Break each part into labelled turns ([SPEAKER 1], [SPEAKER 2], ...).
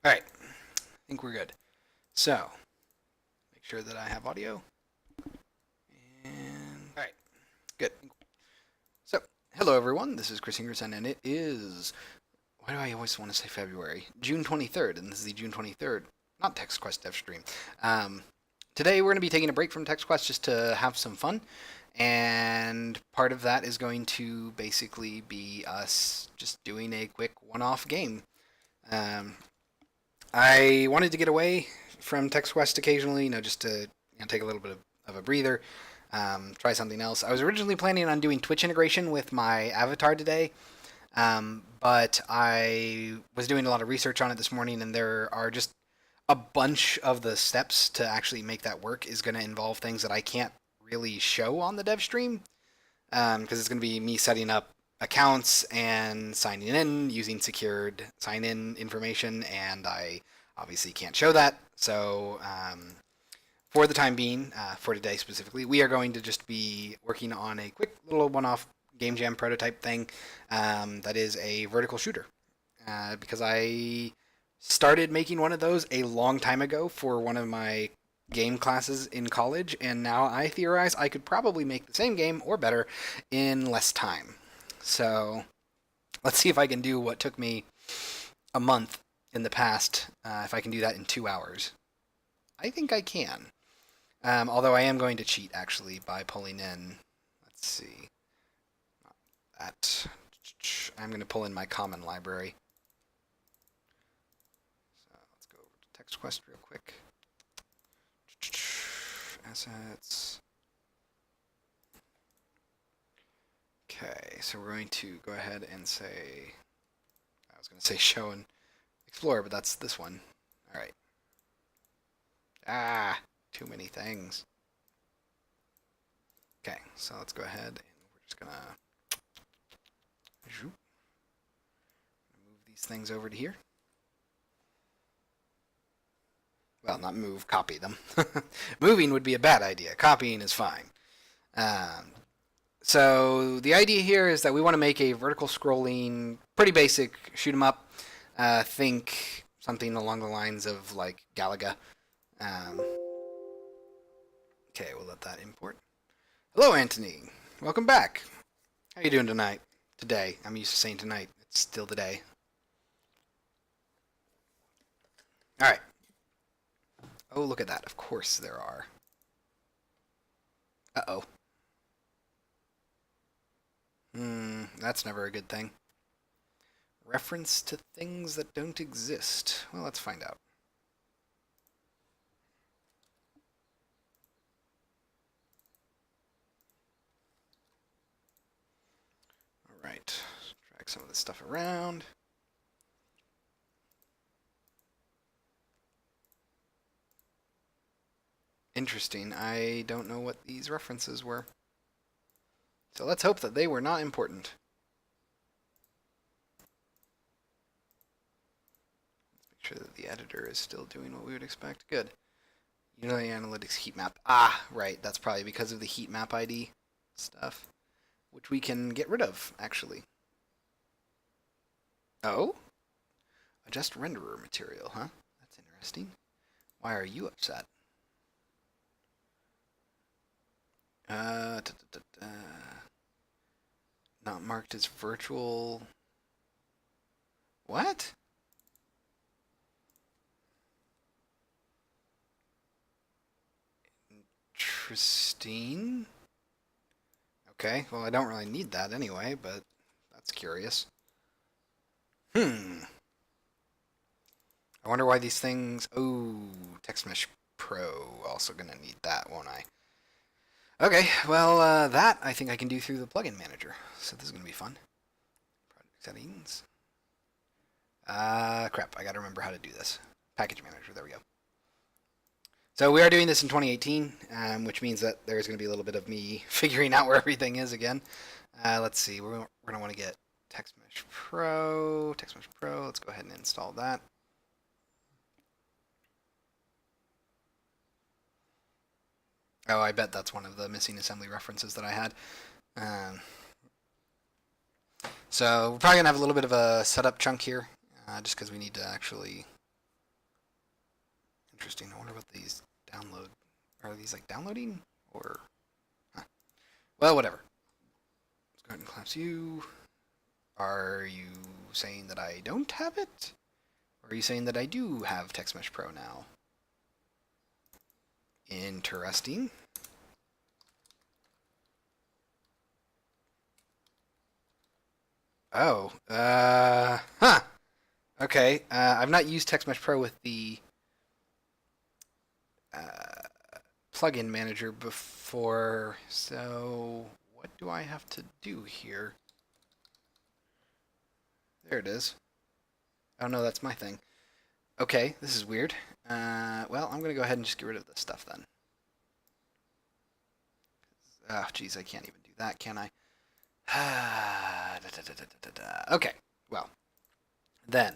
[SPEAKER 1] All right, I think we're good. So, make sure that I have audio. And all right, good. So, hello everyone. This is Chris Ingerson, and it is, why do I always want to say February? June 23rd, and this is the June 23rd, not Text Quest Devstream. Today we're going to be taking a break from Text Quest just to have some fun, and part of that is going to basically be us just doing a quick one-off game. Um, I wanted to get away from Text Quest occasionally, just to take a little bit of a breather, try something else. I was originally planning on doing Twitch integration with my avatar today, but I was doing a lot of research on it this morning, and there are just a bunch of the steps to actually make that work is going to involve things that I can't really show on the dev stream, because it's going to be me setting up accounts and signing in using secured sign-in information, and I obviously can't show that. So for the time being, for today specifically, we are going to just be working on a quick little one-off game jam prototype thing that is a vertical shooter. Because I started making one of those a long time ago for one of my game classes in college, and now I theorize I could probably make the same game or better in less time. So let's see if I can do what took me a month in the past, if I can do that in 2 hours. I think I can. Although I am going to cheat actually by pulling in, let's see, that. I'm going to pull in my common library. So let's go over to TextQuest real quick. Assets. Okay, so we're going to go ahead and say, I was going to say show and explore, but that's this one. All right. Too many things. Okay, so let's go ahead and we're just going to move these things over to here. Well, not move, copy them. Moving would be a bad idea. Copying is fine. So the idea here is that we want to make a vertical scrolling, pretty basic shoot 'em up. Think something along the lines of like Galaga. Okay, we'll let that import. Hello, Anthony. Welcome back. How you doing tonight? Today. I'm used to saying tonight. It's still the day. All right. Oh, look at that. Of course there are. Uh-oh. That's never a good thing. Reference to things that don't exist. Well, let's find out. All right. Drag some of this stuff around. Interesting. I don't know what these references were. So let's hope that they were not important. Let's make sure that the editor is still doing what we would expect. Good. Unity Analytics heat map. Right. That's probably because of the heat map ID stuff, which we can get rid of, actually. Oh? Adjust renderer material, huh? That's interesting. Why are you upset? Not marked as virtual. What? Interesting. Okay, well, I don't really need that anyway, but that's curious. I wonder why these things... Oh, TextMesh Pro. Also gonna need that, won't I? Okay, well, that I think I can do through the plugin manager. So this is gonna be fun. Project settings. Crap, I gotta remember how to do this. Package manager, there we go. So we are doing this in 2018, which means that there's going to be a little bit of me figuring out where everything is again. Let's see, we're going to want to get TextMesh Pro. Let's go ahead and install that. Oh, I bet that's one of the missing assembly references that I had. So we're probably going to have a little bit of a setup chunk here, just because we need to actually interesting. I wonder what these download. Are these like downloading or? Huh. Well, whatever. Let's go ahead and collapse you. Are you saying that I don't have it? Or are you saying that I do have Text Mesh Pro now? Interesting. Oh, huh. Okay, I've not used Text Mesh Pro with the plugin manager before, so what do I have to do here? There it is. Oh no, that's my thing. Okay, this is weird. Well, I'm gonna go ahead and just get rid of this stuff then. Oh, geez, I can't even do that, can I? Okay, well, then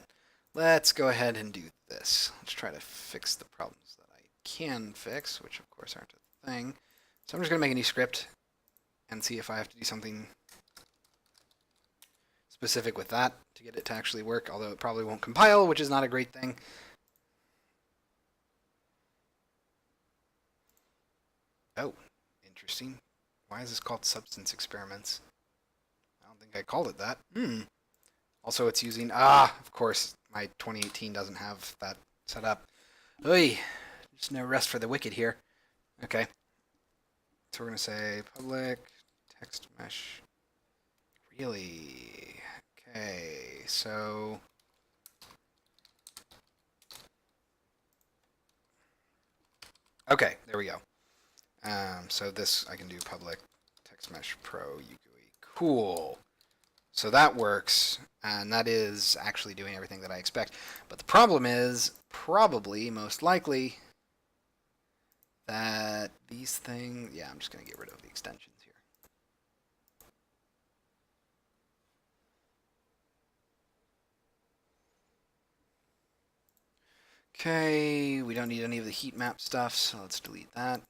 [SPEAKER 1] let's go ahead and do this. Let's try to fix the problems that I can fix, which of course aren't a thing. So I'm just gonna make a new script and see if I have to do something specific with that to get it to actually work, although it probably won't compile, which is not a great thing. Oh, interesting. Why is this called Substance Experiments? I don't think I called it that. Also, it's using... of course, my 2018 doesn't have that set up. Oy, there's no rest for the wicked here. Okay. So we're going to say public text mesh. Really? Okay, so... Okay, there we go. So this I can do public text mesh pro UGUI. Cool. So that works, and that is actually doing everything that I expect. But the problem is, probably, most likely, that these things... Yeah, I'm just going to get rid of the extensions here. Okay, we don't need any of the heat map stuff, so let's delete that.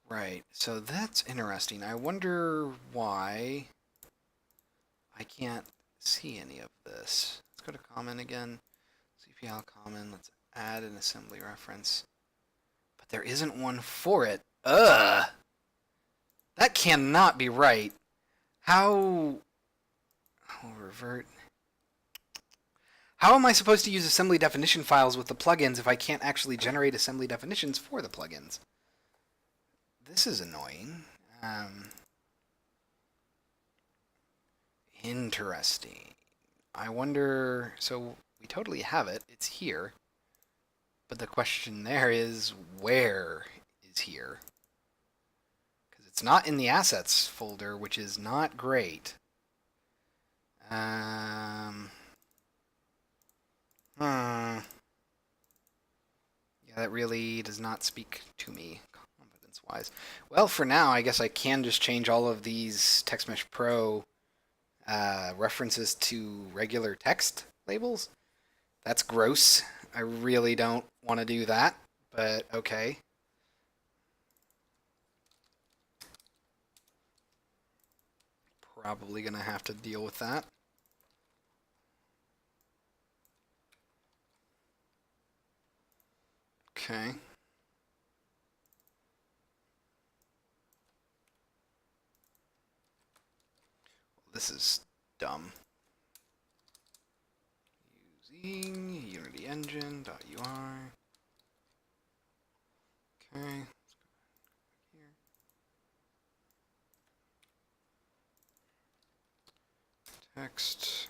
[SPEAKER 1] Right, so that's interesting. I wonder why I can't see any of this. Let's go to common again. CPL common, let's add an assembly reference. But there isn't one for it. Ugh! That cannot be right. How... I'll revert. How am I supposed to use assembly definition files with the plugins if I can't actually generate assembly definitions for the plugins? This is annoying. Interesting. I wonder... So, we totally have it. It's here. But the question there is, where is here? Because it's not in the assets folder, which is not great. Yeah, that really does not speak to me confidence-wise. Well, for now, I guess I can just change all of these TextMesh Pro references to regular text labels. That's gross. I really don't want to do that, but okay. Probably going to have to deal with that. Okay. This is dumb. Using Unity Engine.ui. Okay. Here. Text.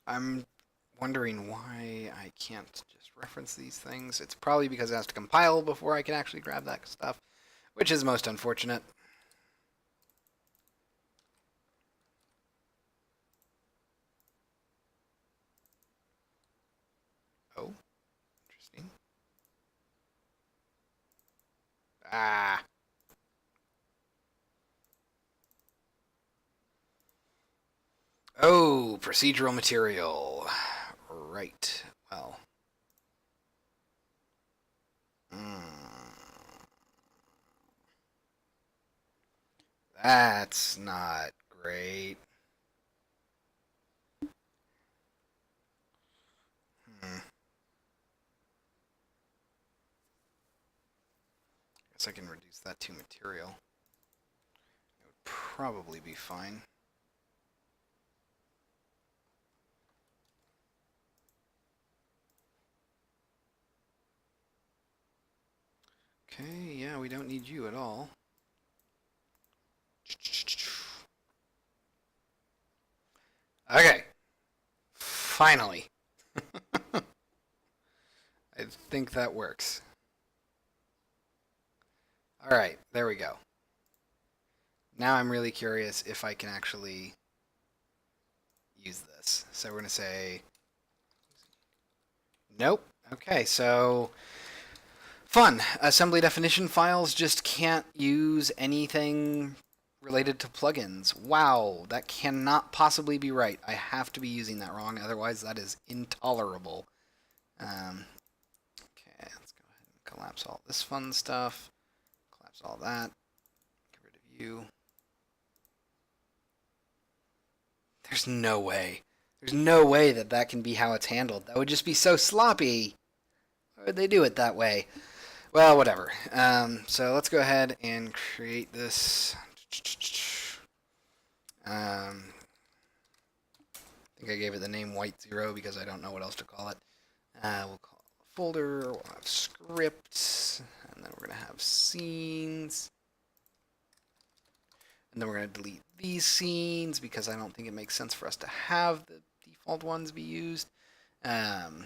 [SPEAKER 1] I'm wondering why I can't just reference these things. It's probably because it has to compile before I can actually grab that stuff, which is most unfortunate. Oh, interesting. Oh, procedural material. Right. Well. That's not great. Hmm. Guess I can reduce that to material. It would probably be fine. Okay, yeah, we don't need you at all. Okay, finally. I think that works. All right, there we go. Now I'm really curious if I can actually use this. So we're going to say, nope. Okay, so fun. Assembly definition files just can't use anything related to plugins. Wow, that cannot possibly be right. I have to be using that wrong, otherwise that is intolerable. Okay, let's go ahead and collapse all this fun stuff. Collapse all that. Get rid of you. There's no way. There's no way that that can be how it's handled. That would just be so sloppy. Why would they do it that way? Well, whatever. So let's go ahead and create this. I think I gave it the name White0 because I don't know what else to call it. We'll call it a folder. We'll have scripts, and then we're gonna have scenes, and then we're gonna delete these scenes because I don't think it makes sense for us to have the default ones be used. Let's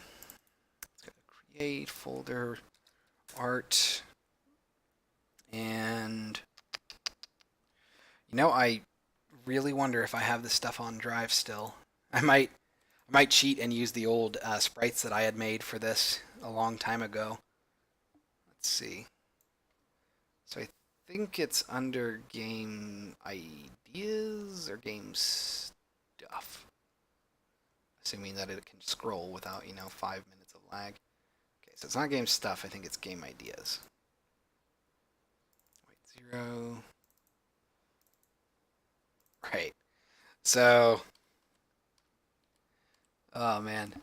[SPEAKER 1] go to create folder art, and I really wonder if I have this stuff on Drive still. I might cheat and use the old sprites that I had made for this a long time ago. Let's see. So I think it's under game ideas or game stuff. Assuming that it can scroll without, 5 minutes of lag. Okay, so it's not game stuff, I think it's game ideas. White0. Right. So, oh man.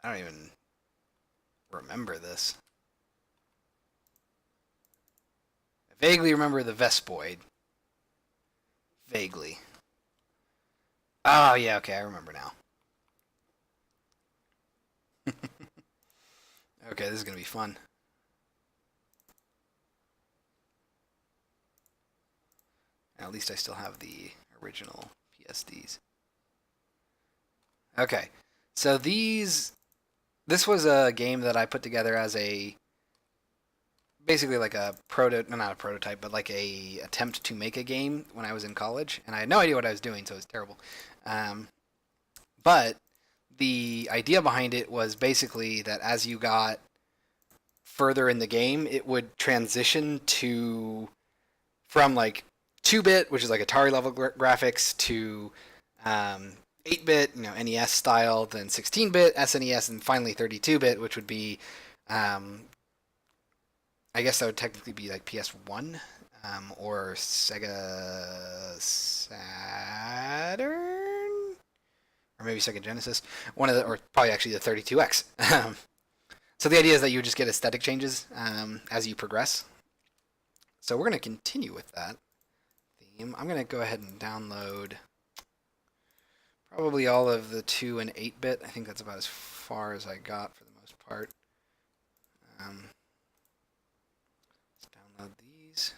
[SPEAKER 1] I don't even remember this. I vaguely remember the Vespoid. Vaguely. Oh, yeah, okay, I remember now. Okay, this is going to be fun. At least I still have the original PSDs. Okay, so this was a game that I put together as basically like a not a prototype, but like a attempt to make a game when I was in college, and I had no idea what I was doing, so it was terrible. But the idea behind it was basically that as you got further in the game, it would transition from like 2-bit, which is like Atari level graphics, to 8-bit, NES style, then 16-bit, SNES, and finally 32-bit, which would be, I guess that would technically be like PS1 or Sega Saturn, or maybe Sega Genesis, or probably actually the 32X. So the idea is that you just get aesthetic changes as you progress. So we're going to continue with that theme. I'm going to go ahead and download probably all of the 2 and 8-bit. I think that's about as far as I got for the most part. Let's download these.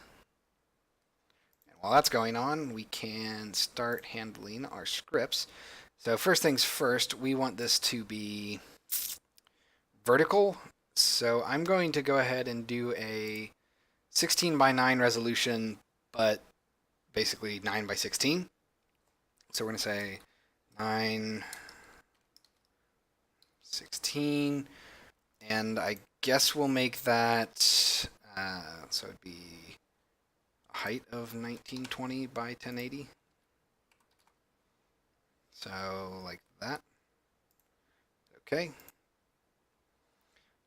[SPEAKER 1] And while that's going on, we can start handling our scripts. So first things first, we want this to be vertical. So I'm going to go ahead and do a 16 by 9 resolution, but basically 9 by 16. So we're going to say 9, 16, and I guess we'll make that, so it'd be a height of 1920 by 1080. So like that. Okay.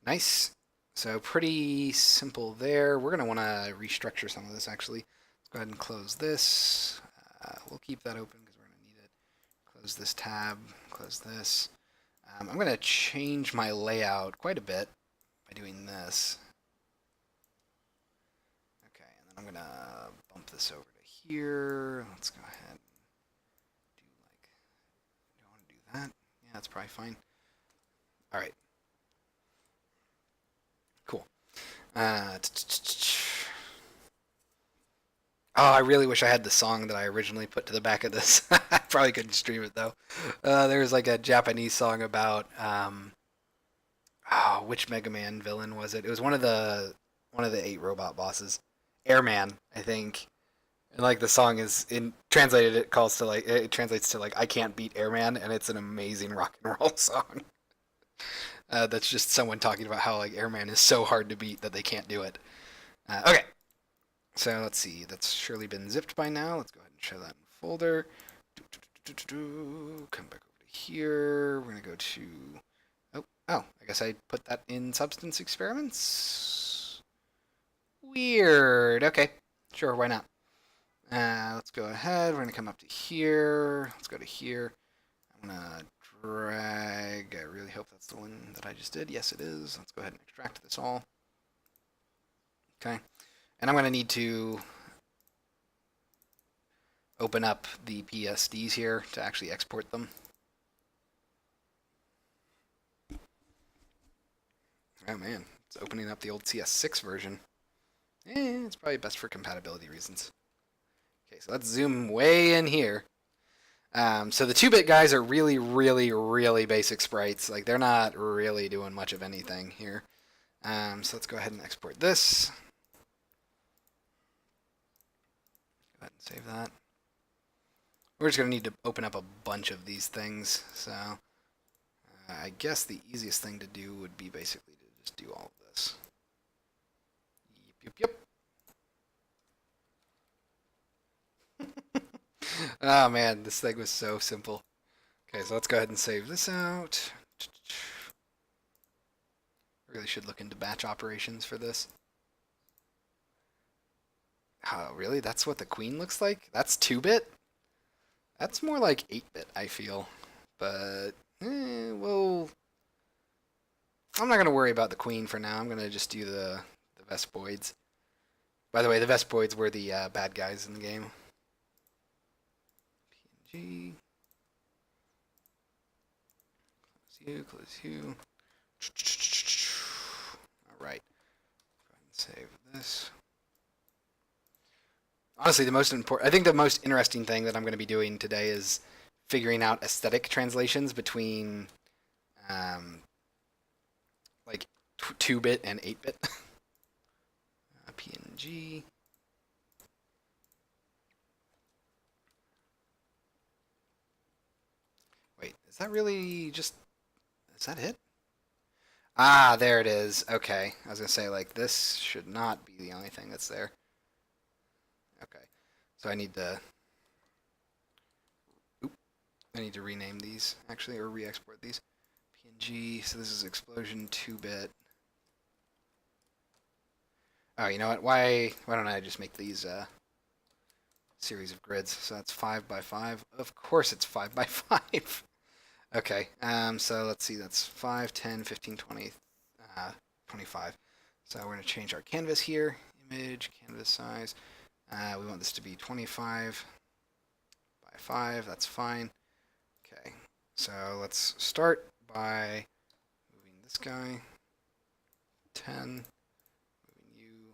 [SPEAKER 1] Nice. So pretty simple there. We're going to want to restructure some of this actually. Let's go ahead and close this. We'll keep that open because we're going to need it. Close this tab, close this. I'm going to change my layout quite a bit by doing this. Okay, and then I'm going to bump this over to here. Let's go ahead and do like, do I want to do that? Yeah, that's probably fine. All right. Cool. Oh, I really wish I had the song that I originally put to the back of this. I probably couldn't stream it though. There was like a Japanese song about oh, which Mega Man villain was it? It was one of the 8 robot bosses, Airman, I think. And like the song is in translated, it translates to like I can't beat Airman, and it's an amazing rock and roll song. That's just someone talking about how like Airman is so hard to beat that they can't do it. Okay, so let's see. That's surely been zipped by now. Let's go ahead and show that in the folder. Come back over to here. We're gonna go to. Oh, I guess I put that in substance experiments. Weird. Okay, sure, why not? Let's go ahead. We're gonna come up to here. Let's go to here. I'm gonna drag. I really hope that's the one that I just did. Yes, it is. Let's go ahead and extract this all. Okay. And I'm going to need to open up the PSDs here to actually export them. Oh man, it's opening up the old CS6 version. It's probably best for compatibility reasons. Okay, so let's zoom way in here. So the 2-bit guys are really, really, really basic sprites. Like, they're not really doing much of anything here. So let's go ahead and export this. Go ahead and save that. We're just going to need to open up a bunch of these things. So I guess the easiest thing to do would be basically to just do all of this. Yep. Oh man, this thing was so simple. Okay, so let's go ahead and save this out. Really should look into batch operations for this. Oh, really? That's what the queen looks like? That's 2-bit? That's more like 8-bit, I feel. But, well, I'm not going to worry about the queen for now. I'm going to just do the Vespoids. By the way, the Vespoids were the bad guys in the game. PNG. Close you. All right. Go ahead and save this. Honestly, I think the most interesting thing that I'm going to be doing today is figuring out aesthetic translations between like 2-bit and 8-bit. PNG. Wait, is that really just... Is that it? Ah, there it is. Okay. I was going to say, like, this should not be the only thing that's there. Okay. So I need to... I need to rename these, actually, or re-export these. PNG, so this is explosion 2-bit. Oh, you know what? Why don't I just make these series of grids? So that's 5 by 5. Of course it's 5 by 5. Okay, so let's see, that's 5, 10, 15, 20, 25. So we're going to change our canvas here. Image, canvas size. We want this to be 25 by 5. That's fine. Okay, so let's start by moving this guy 10, moving you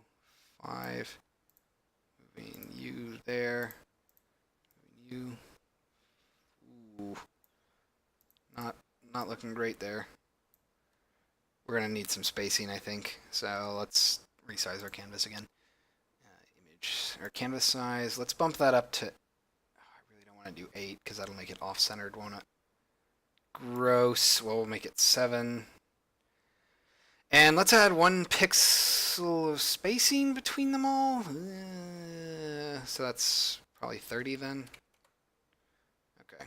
[SPEAKER 1] 5, moving you there, moving you. Ooh, not looking great there. We're gonna need some spacing, I think. So let's resize our canvas again. Image or canvas size. Let's bump that up to. I really don't want to do 8 because that'll make it off-centered, won't it? Gross. Well, we'll make it 7. And let's add 1 pixel of spacing between them all. So that's probably 30 then. Okay.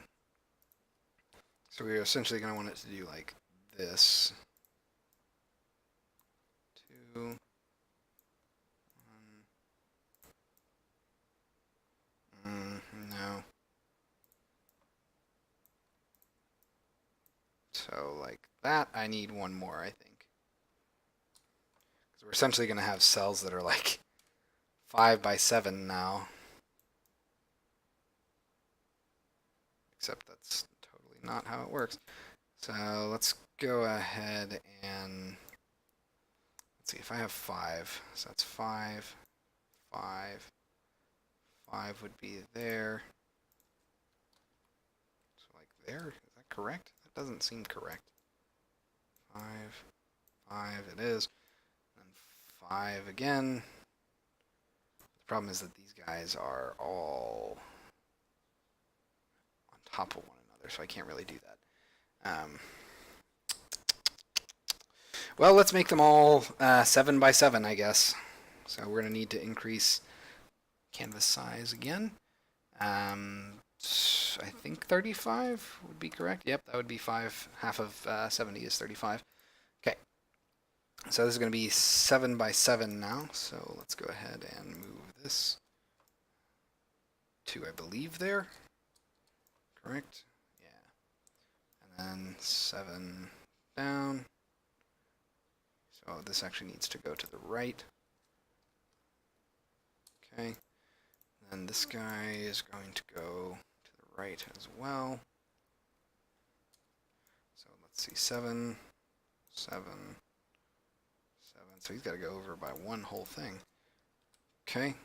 [SPEAKER 1] So we're essentially going to want it to do like this. 2, 2, 1. No. So like that, I need one more, I think. We're essentially going to have cells that are like 5 by 7 now. Except that's totally not how it works. So let's go ahead and let's see if I have 5. So that's 5, 5, 5 would be there. So like there, is that correct? That doesn't seem correct. 5, 5 it is. And 5 again. The problem is that these guys are all on top of one another, so I can't really do that. Well, let's make them all 7 by 7, I guess. So we're going to need to increase canvas size again. I think 35 would be correct. Yep, that would be 5. Half of 70 is 35. Okay. So this is going to be 7 by 7 now. So let's go ahead and move this to, I believe, there. Correct? Yeah. And then 7 down. So this actually needs to go to the right. Okay. And this guy is going to go to the right as well. So let's see, 7, 7, 7. So he's got to go over by one whole thing. Okay.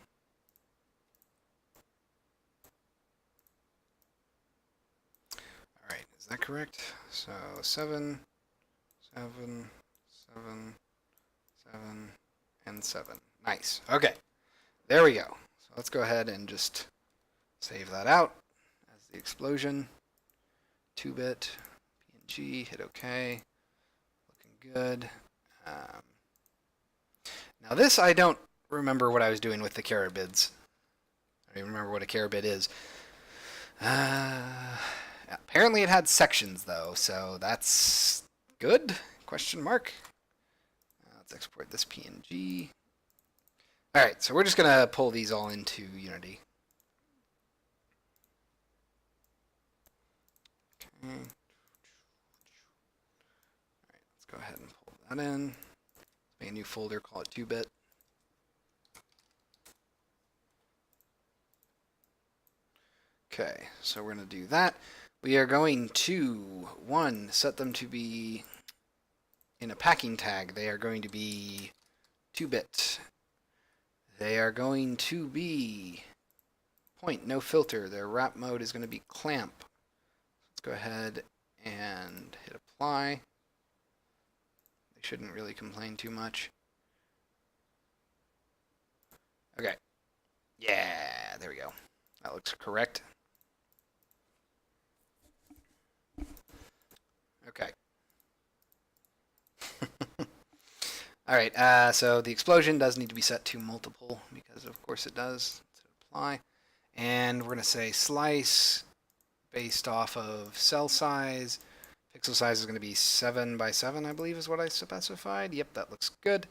[SPEAKER 1] All right, is that correct? So 7, 7, 7, 7, and 7. Nice. Okay. There we go. So let's go ahead and just save that out as the explosion. 2-bit PNG. Hit OK. Looking good. Now this, I don't remember what I was doing with the carabids. I don't even remember what a carabid is. Apparently it had sections though, so that's good? Question mark. Let's export this PNG. All right, so we're just gonna pull these all into Unity. Okay. All right, let's go ahead and pull that in. Make a new folder, call it 2-bit. Okay, so we're going to do that. We are going to, 1, set them to be in a packing tag. They are going to be 2-bit. They are going to be point, no filter. Their wrap mode is going to be clamp. Let's go ahead and hit apply. They shouldn't really complain too much. Okay. Yeah, there we go. That looks correct. Okay. All right, so the explosion does need to be set to multiple because of course it does. Let's hit apply. And we're going to say slice based off of cell size. Pixel size is going to be 7 by 7, I believe is what I specified. Yep, that looks good.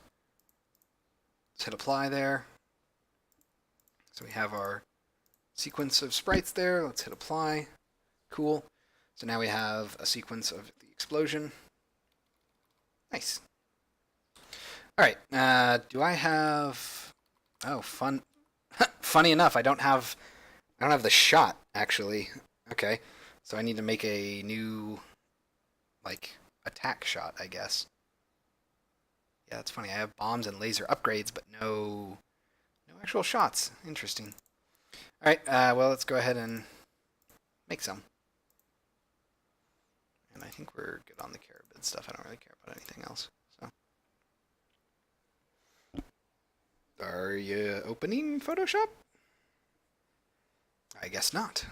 [SPEAKER 1] Let's hit apply there. So we have our sequence of sprites there. Let's hit apply. Cool. So now we have a sequence of the explosion. Nice. All right. Do I have? Oh, fun. Funny enough, I don't have the shot actually. Okay. So I need to make a new, like, attack shot, I guess. Yeah, that's funny. I have bombs and laser upgrades, but no actual shots. Interesting. All right. Well, let's go ahead and make some. And I think we're good on the carabid stuff. I don't really care about anything else. So, are you opening Photoshop? I guess not.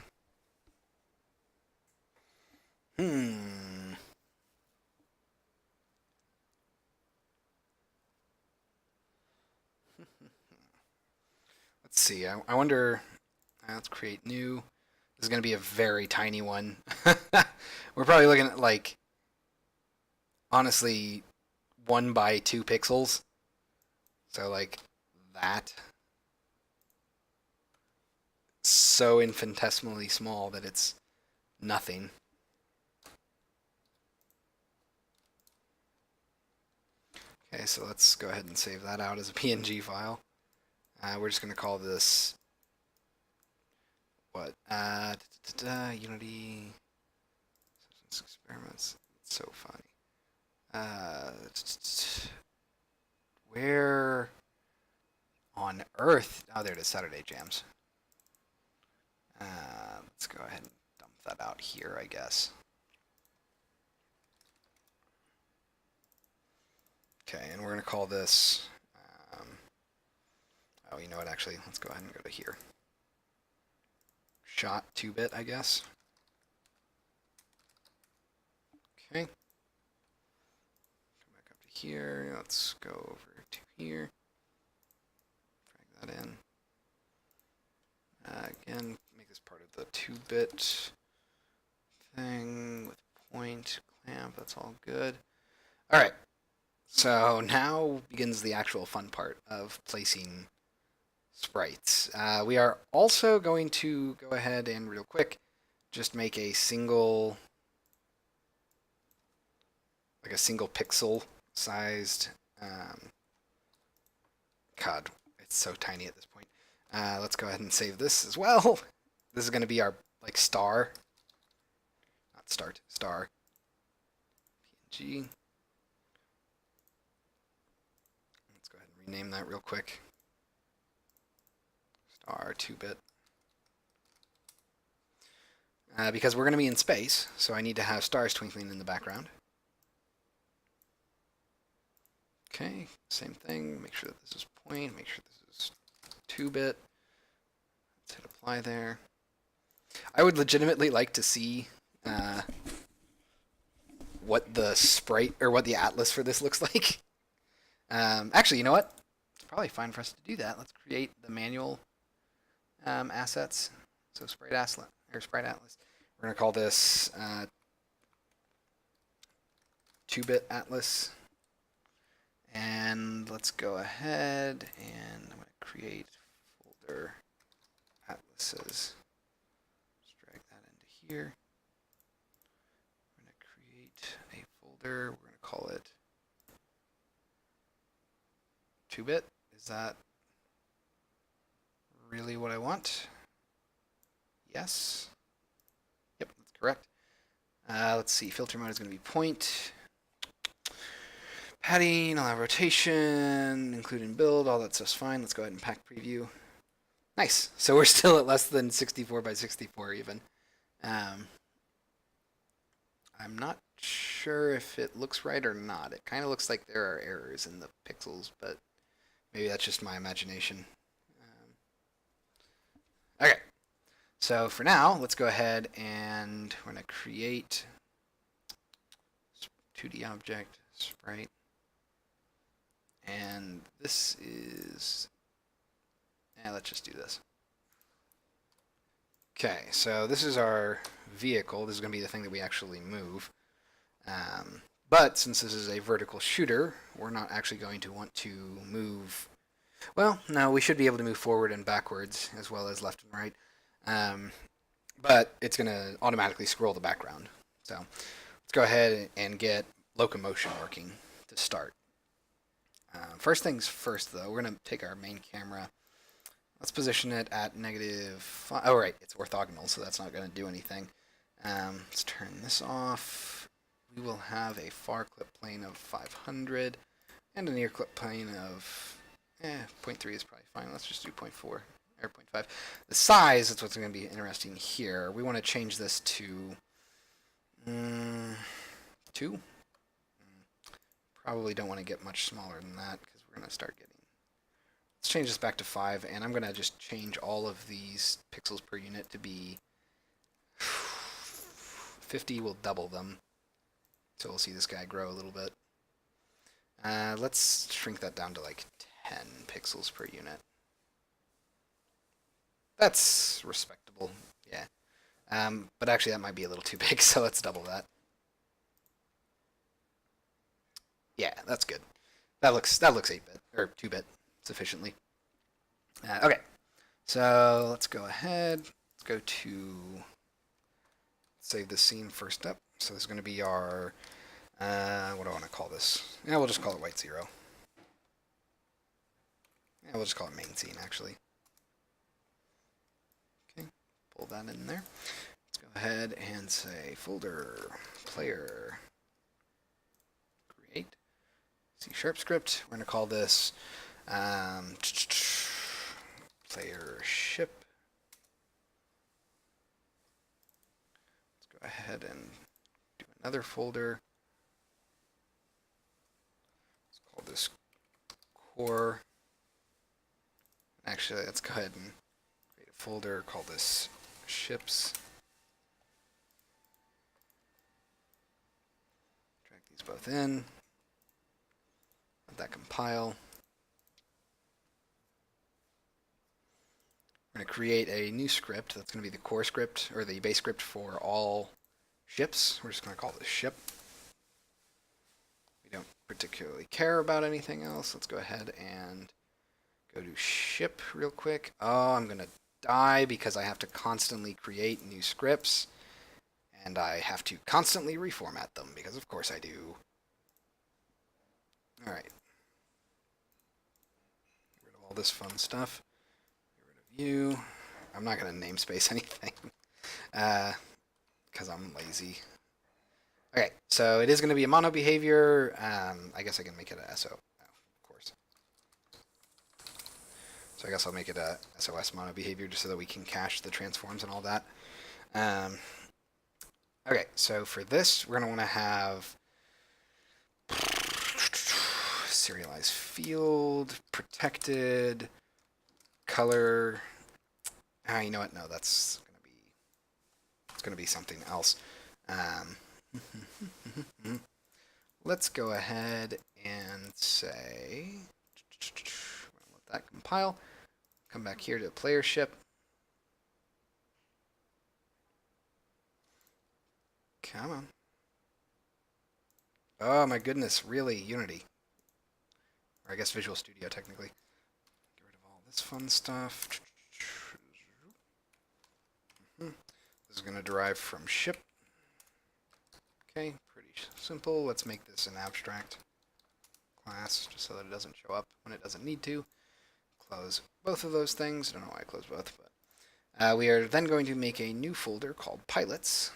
[SPEAKER 1] Let's see. I wonder. Let's create new. This is going to be a very tiny one. We're probably looking at, like, honestly, 1 by 2 pixels. So like that. So infinitesimally small that it's nothing. Okay, so let's go ahead and save that out as a PNG file. We're just going to call this, what? Unity substance experiments. It's so funny. Where on earth? Oh, there it is, Saturday Jams. Let's go ahead and dump that out here, I guess. Okay, and we're going to call this, oh, you know what, actually, let's go ahead and go to here. Shot 2-bit, I guess. Okay. Come back up to here. Let's go over to here. Drag that in. Again, make this part of the 2-bit thing with point, clamp, that's all good. All right. So now begins the actual fun part of placing sprites. We are also going to go ahead and real quick just make a single, like a single pixel sized, God, it's so tiny at this point. Let's go ahead and save this as well. This is going to be our like star, not start, star, PNG. Let's go ahead and rename that real quick. Star 2-bit. Because we're going to be in space, so I need to have stars twinkling in the background. Okay, same thing. Make sure that this is point. Make sure this is 2-bit. Let's hit apply there. I would legitimately like to see what the sprite or what the atlas for this looks like. Actually, you know what? It's probably fine for us to do that. Let's create the manual assets. So sprite atlas. We're going to call this 2-bit atlas. And let's go ahead and I'm going to create folder atlases. Just drag that into here. We're going to create a folder. We're going to call it 2-bit. Is that really what I want? Yes. Yep, that's correct. Let's see. Filter mode is going to be point. Padding, I'll have rotation, including build, all that stuff's fine. Let's go ahead and pack preview. Nice. So we're still at less than 64 by 64 even. I'm not sure if it looks right or not. It kind of looks like there are errors in the pixels, but maybe that's just my imagination. Okay. So for now, let's go ahead and we're going to create 2D object, sprite. And this is, let's just do this. Okay, so this is our vehicle. This is going to be the thing that we actually move. But since this is a vertical shooter, we're not actually going to want to move. Well, no, we should be able to move forward and backwards as well as left and right. But it's going to automatically scroll the background. So let's go ahead and get locomotion working to start. First things first, though, we're going to take our main camera. Let's position it at -5. Oh, right, it's orthogonal, so that's not going to do anything. Let's turn this off. We will have a far clip plane of 500 and a near clip plane of 0.3 is probably fine. Let's just do 0.4 or 0.5. The size is what's going to be interesting here. We want to change this to 2. Probably don't want to get much smaller than that because we're going to start getting. Let's change this back to 5, and I'm going to just change all of these pixels per unit to be 50. Will double them, so we'll see this guy grow a little bit. Let's shrink that down to like 10 pixels per unit. That's respectable, yeah. But actually, that might be a little too big, so let's double that. Yeah, that's good. That looks 8-bit or 2-bit. sufficiently. Okay, so let's go ahead. Let's go to save this scene first up. So this is going to be our, what do I want to call this? Yeah, we'll just call it White 0. Yeah, we'll just call it main scene, actually. Okay, pull that in there. Let's go ahead and say folder, player, create, C# script. We're going to call this player ship. Let's go ahead and do another folder. Let's call this core. Actually, let's go ahead and create a folder, call this ships. Drag these both in. Let that compile. We're going to create a new script that's going to be the core script, or the base script for all ships. We're just going to call this ship. We don't particularly care about anything else. Let's go ahead and go to ship real quick. Oh, I'm going to die because I have to constantly create new scripts, and I have to constantly reformat them, because of course I do. Alright. Get rid of all this fun stuff. Get rid of you. I'm not going to namespace anything, because I'm lazy. Okay, so it is going to be a mono behavior. I guess I can make it a SO. Oh, of course. So I guess I'll make it a SOS mono behavior just so that we can cache the transforms and all that. Okay, so for this, we're going to want to have serialized field, protected, color. You know what? No, it's going to be something else. Let's go ahead and say, let that compile. Come back here to the player ship. Come on. Oh my goodness, really? Unity. Or I guess Visual Studio, technically. Get rid of all this fun stuff. This is going to derive from ship. Okay, pretty simple. Let's make this an abstract class, just so that it doesn't show up when it doesn't need to. Close both of those things. I don't know why I closed both, but we are then going to make a new folder called pilots.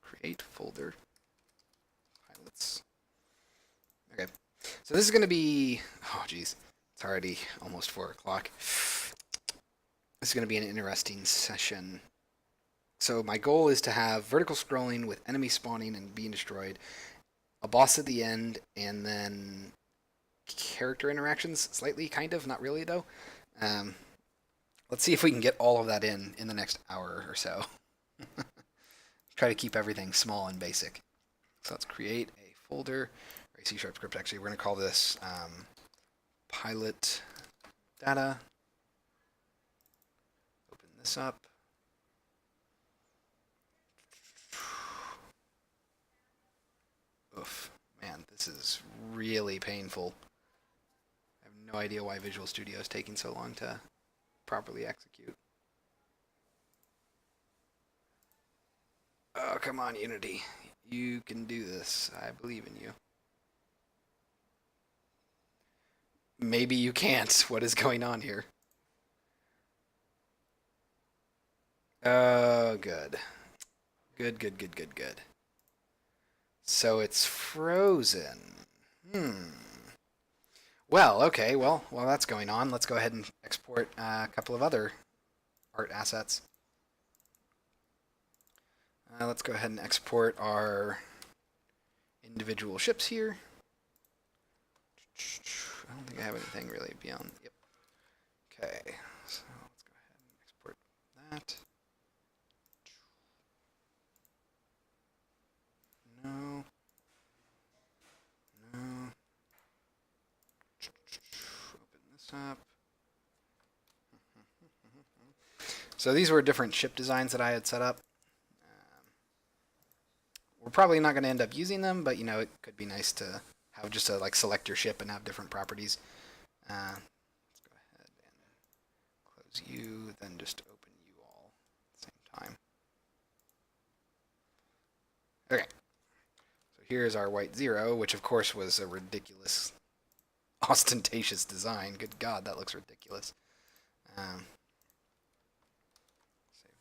[SPEAKER 1] Create folder pilots. Okay, so this is going to be, oh geez, it's already almost 4 o'clock. This is going to be an interesting session. So my goal is to have vertical scrolling with enemies spawning and being destroyed, a boss at the end, and then character interactions, slightly, kind of, not really though. Let's see if we can get all of that in the next hour or so. Try to keep everything small and basic. So let's create a folder, or a C# script actually. We're going to call this pilot data. Open this up. Oof, man, this is really painful. I have no idea why Visual Studio is taking so long to properly execute. Oh, come on, Unity. You can do this. I believe in you. Maybe you can't. What is going on here? Oh, good. Good. So it's frozen. Well, okay, well, while that's going on, let's go ahead and export a couple of other art assets. Let's go ahead and export our individual ships here. I don't think I have anything really beyond. Yep. Okay, so let's go ahead and export that. No. Open this up. So these were different ship designs that I had set up. We're probably not going to end up using them, but you know, it could be nice to have just a select your ship and have different properties. close you, then just open you all at the same time. Okay. So here's our White0, which of course was a ridiculous, ostentatious design. Good God, that looks ridiculous. Save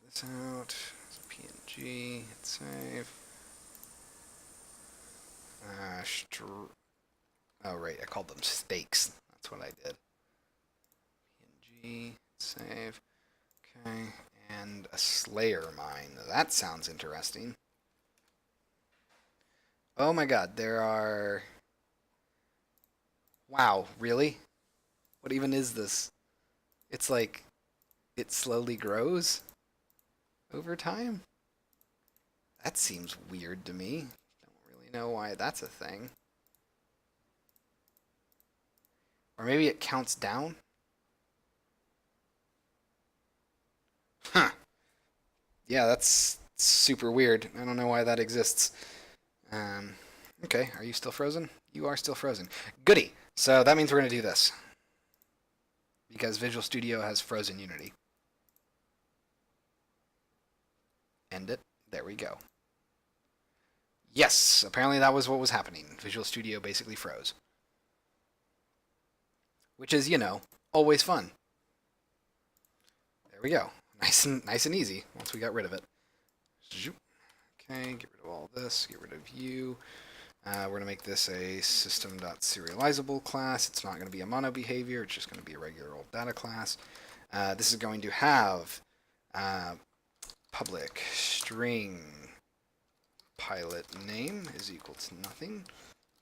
[SPEAKER 1] this out. It's a PNG. Hit save. Oh, right. I called them stakes. That's what I did. PNG. Save. Okay. And a Slayer mine. That sounds interesting. Oh my God. There are... Wow. Really? What even is this? It's like... It slowly grows over time? That seems weird to me. Don't really know why that's a thing. Or maybe it counts down? Huh. Yeah, that's super weird. I don't know why that exists. Okay, are you still frozen? You are still frozen. Goody! So that means we're going to do this. Because Visual Studio has frozen Unity. End it. There we go. Yes, apparently that was what was happening. Visual Studio basically froze. Which is, you know, always fun. There we go. Nice and easy once we got rid of it. Okay, get rid of all this, get rid of you. We're going to make this a system.serializable class. It's not going to be a mono behavior, it's just going to be a regular old data class. This is going to have public string pilot name is equal to nothing.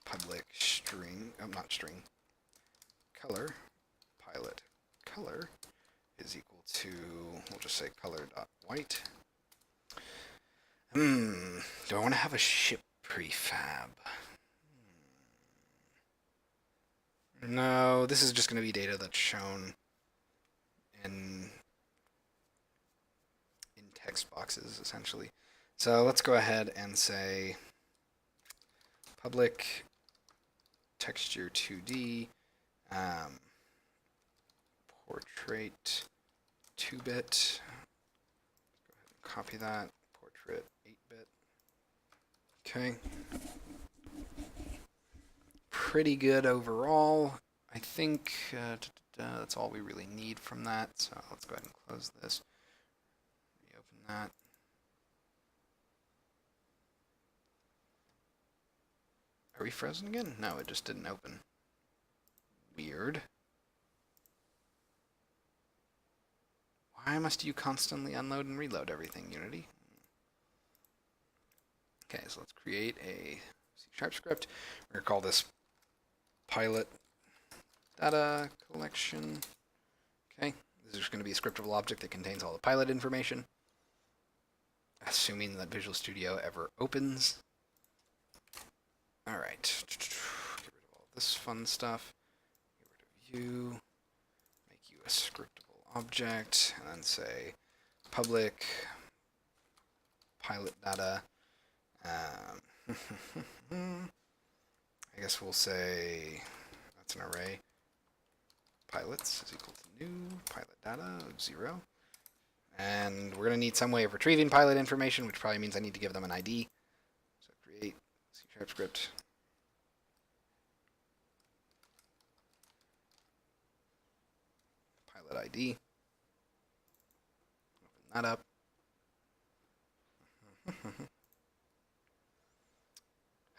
[SPEAKER 1] Public string, not string, color, pilot color is equal to, we'll just say color.white. Do I want to have a ship prefab? No, this is just going to be data that's shown in text boxes, essentially. So let's go ahead and say public texture 2D, portrait 2-bit. Go ahead and copy that. Portrait 8-bit. Okay. Pretty good overall. I think that's all we really need from that. So let's go ahead and close this. Reopen that. Are we frozen again? No, it just didn't open. Weird. Why must you constantly unload and reload everything, Unity? Okay, so let's create a C# script. We're going to call this pilot data collection. Okay, this is just going to be a scriptable object that contains all the pilot information, assuming that Visual Studio ever opens. All right, get rid of all this fun stuff. Get rid of you. Make you a scriptable object, and then say public pilot data. I guess we'll say that's an array. Pilots is equal to new pilot data of 0. And we're going to need some way of retrieving pilot information, which probably means I need to give them an ID. So create C# script. Pilot ID. Open that up.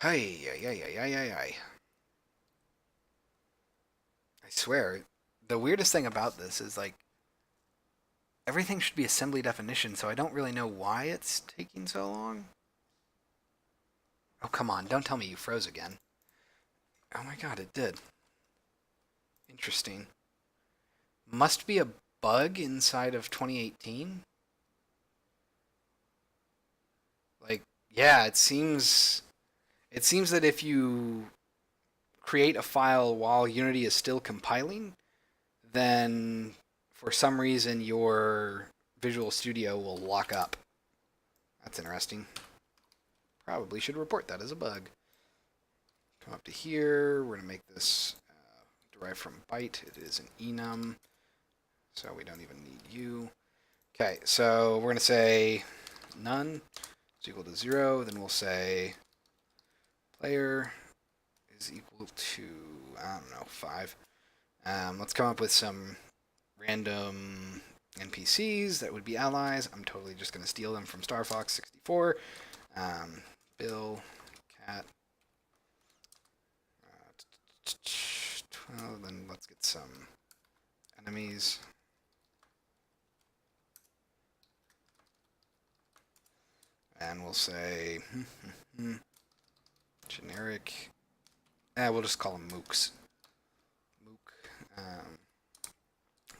[SPEAKER 1] Hey, I swear, the weirdest thing about this is, like, everything should be assembly definition, so I don't really know why it's taking so long. Oh, come on, don't tell me you froze again. Oh my God, it did. Interesting. Must be a bug inside of 2018? Like, yeah, it seems that if you create a file while Unity is still compiling, then for some reason your Visual Studio will lock up. That's interesting. Probably should report that as a bug. Come up to here. We're going to make this derived from byte. It is an enum. so we don't even need you. Okay, so we're going to say none is equal to 0. Then we'll say player is equal to, I don't know, 5. Let's come up with some random NPCs that would be allies. I'm totally just going to steal them from StarFox64. Bill, Cat. Well, then let's get some enemies. And we'll say generic. We'll just call them mooks. Mook. I'm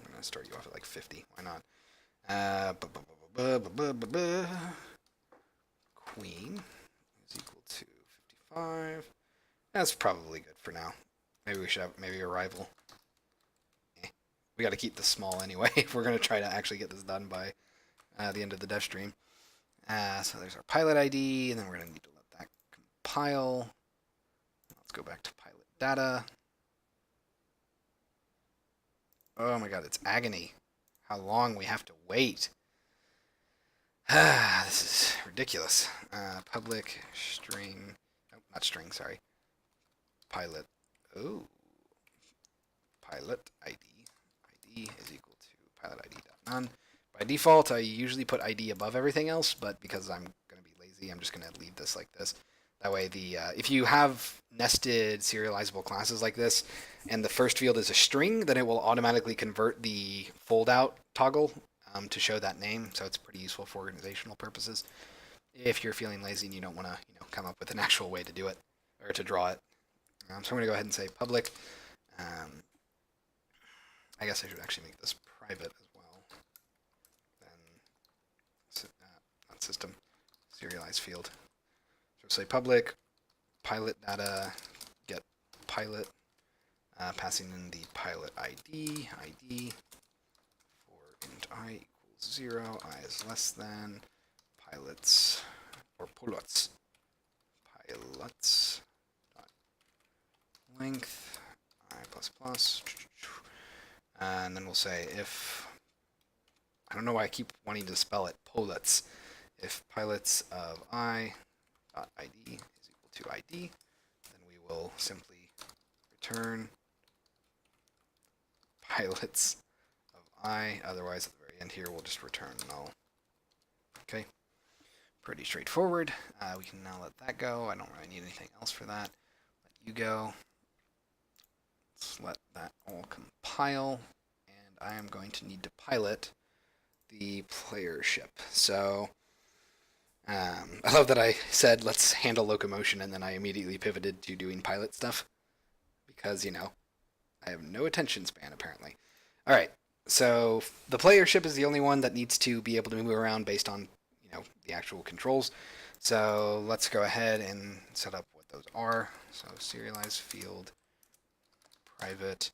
[SPEAKER 1] going to start you off at like 50. Why not? Queen is equal to 55. That's probably good for now. Maybe we should have maybe a rival. We got to keep this small anyway if we're going to try to actually get this done by the end of the Devstream. So there's our pilot ID, and then we're going to need to let that compile. Let's go back to pilot data. Oh my god, it's agony. How long we have to wait. This is ridiculous. Public string. Nope, not string, sorry. Pilot. Oh. Pilot ID. ID is equal to pilot ID.none. By default, I usually put ID above everything else, but because I'm going to be lazy, I'm just going to leave this like this. That way, if you have nested serializable classes like this, and the first field is a string, then it will automatically convert the fold-out toggle to show that name. So it's pretty useful for organizational purposes. If you're feeling lazy and you don't want to, come up with an actual way to do it or to draw it, so I'm going to go ahead and say public. I guess I should actually make this private as well. Then not system, serialized field. So say public, pilot data, get pilot, passing in the pilot ID, for int I equals 0, I is less than, pilots, or pilots dot length, I plus plus, and then we'll say if, I don't know why I keep wanting to spell it, pilots, if pilots of I dot ID is equal to ID, then we will simply return pilots of I, otherwise at the very end here we'll just return null. Okay, pretty straightforward. We can now let that go. I don't really need anything else for that. Let you go. Let's let that all compile, and I am going to need to pilot the player ship. So I love that I said let's handle locomotion and then I immediately pivoted to doing pilot stuff because, I have no attention span apparently. All right, so the player ship is the only one that needs to be able to move around based on, the actual controls. So let's go ahead and set up what those are. So serialized field, private,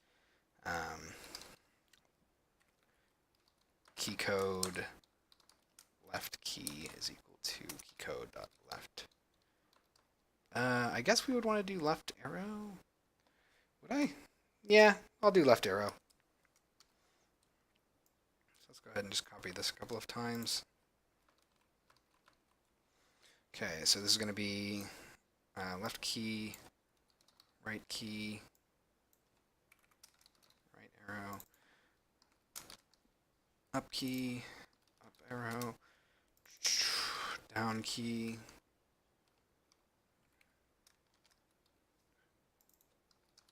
[SPEAKER 1] key code, left key is equal to keycode.left. I guess we would want to do left arrow. Would I? Yeah, I'll do left arrow. So let's go ahead and just copy this a couple of times. Okay, so this is going to be left key, right arrow, up key, up arrow, down key,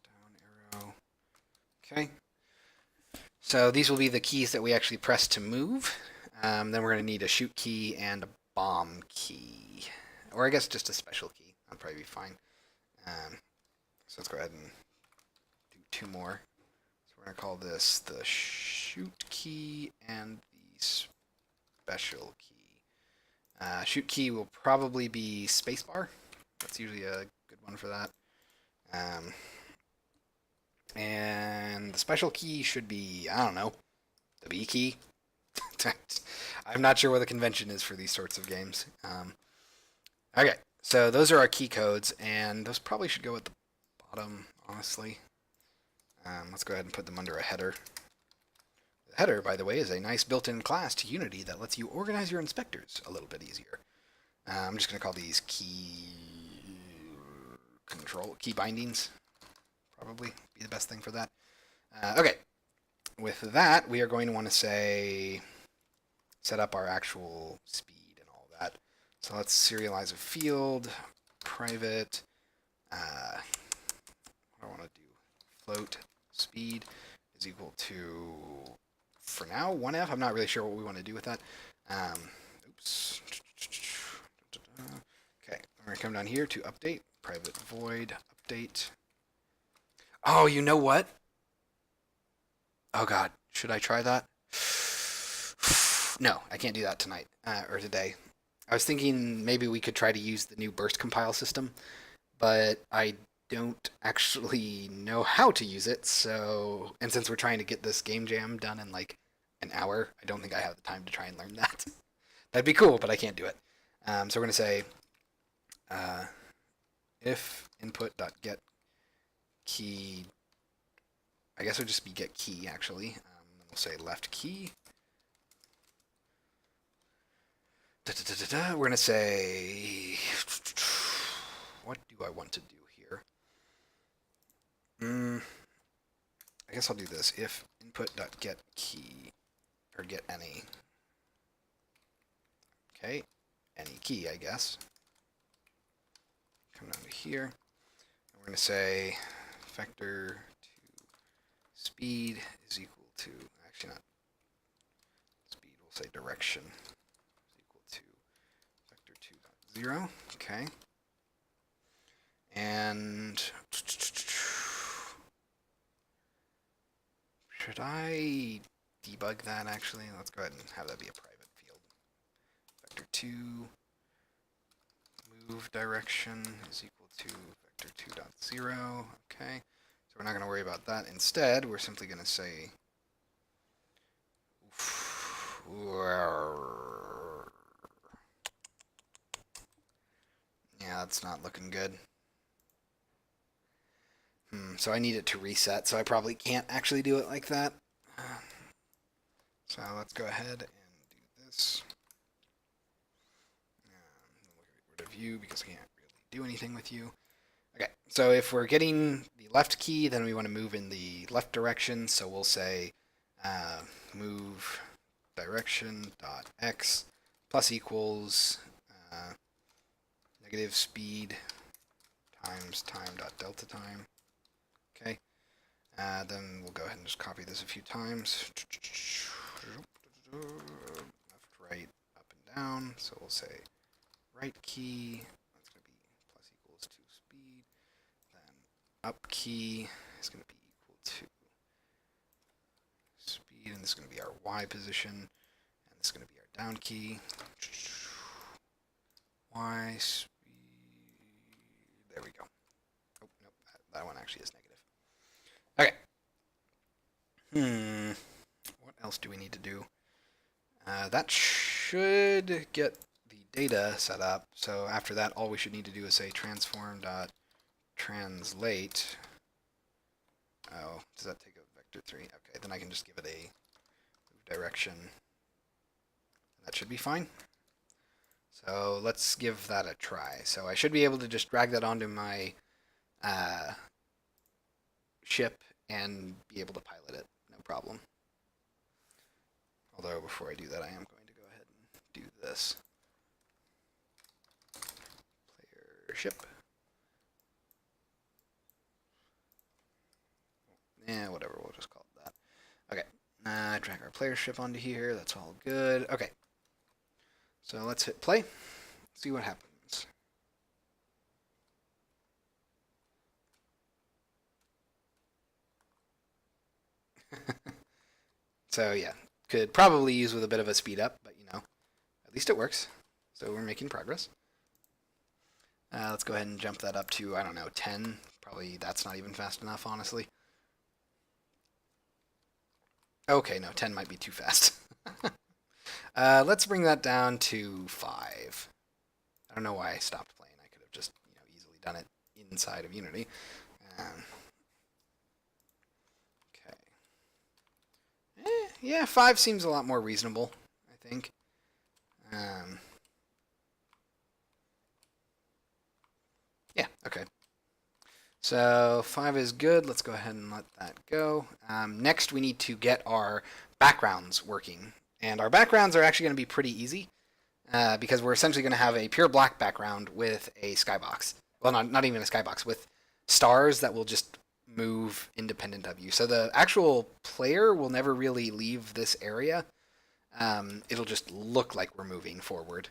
[SPEAKER 1] down arrow. Okay. So these will be the keys that we actually press to move. Then we're going to need a shoot key and a bomb key. Or I guess just a special key. That'll probably be fine. So let's go ahead and do 2 more. So we're going to call this the shoot key and the special key. Shoot key will probably be spacebar. That's usually a good one for that. And the special key should be, I don't know, the B key. I'm not sure what the convention is for these sorts of games. Okay, so those are our key codes, and those probably should go at the bottom, honestly. Let's go ahead and put them under a header. The header, by the way, is a nice built-in class to Unity that lets you organize your inspectors a little bit easier. I'm just going to call these key bindings. Probably be the best thing for that. Okay. With that, we are going to want to say set up our actual speed and all that. So let's serialize a field, private. What do I want to do? Float speed is equal to, for now, 1F. I'm not really sure what we want to do with that. Oops. Okay, we're going to come down here to update, private void update. Oh, you know what? Oh god, should I try that? No, I can't do that tonight, or today. I was thinking maybe we could try to use the new burst compile system, but I don't actually know how to use it, so, and since we're trying to get this game jam done in like an hour, I don't think I have the time to try and learn that. That'd be cool, but I can't do it. So we're going to say if input.get key, I guess it would just be get key actually. We'll say left key. We're going to say, what do I want to do here? I guess I'll do this. If input.get key, or get any. Okay, any key, I guess. Come down to here. And we're going to say vector to speed is equal to, actually not speed, we'll say direction is equal to vector 2.0. Okay. And should I debug that actually? Let's go ahead and have that be a private field. Vector 2 move direction is equal to vector 2.0. Okay. So we're not going to worry about that. Instead, we're simply going to say yeah, that's not looking good. So I need it to reset, so I probably can't actually do it like that. So let's go ahead and do this. We'll get rid of you because I can't really do anything with you. Okay, so if we're getting the left key, then we want to move in the left direction. So we'll say move direction dot x plus equals negative speed times time dot delta time. Okay, then we'll go ahead and just copy this a few times. Left, right, up and down. So we'll say right key, that's going to be plus equals to speed. Then up key is going to be equal to speed, and this is going to be our Y position, and this is going to be our down key. Y speed, there we go. Oh, nope, that one actually is negative. Okay. What else do we need to do? That should get the data set up. So after that, all we should need to do is say transform.translate. Oh, does that take a vector 3? Okay, then I can just give it a move direction. That should be fine. So let's give that a try. So I should be able to just drag that onto my ship and be able to pilot it. No problem. Although before I do that, I am going to go ahead and do this. Player ship. Yeah, whatever, we'll just call it that. Okay, drag our player ship onto here. That's all good. Okay, so let's hit play. See what happens. So yeah, could probably use with a bit of a speed up, but you know, at least it works. So we're making progress. Let's go ahead and jump that up to, I don't know, 10. Probably that's not even fast enough, honestly. Okay, no, 10 might be too fast. Let's bring that down to 5. I don't know why I stopped playing. I could have just, you know, easily done it inside of Unity. Okay. Yeah, 5 seems a lot more reasonable, I think. Yeah, okay. So 5 is good. Let's go ahead and let that go. Next, we need to get our backgrounds working. And our backgrounds are actually going to be pretty easy because we're essentially going to have a pure black background with a skybox. Well, not even a skybox, with stars that will just move independent of you. So the actual player will never really leave this area. It'll just look like we're moving forward.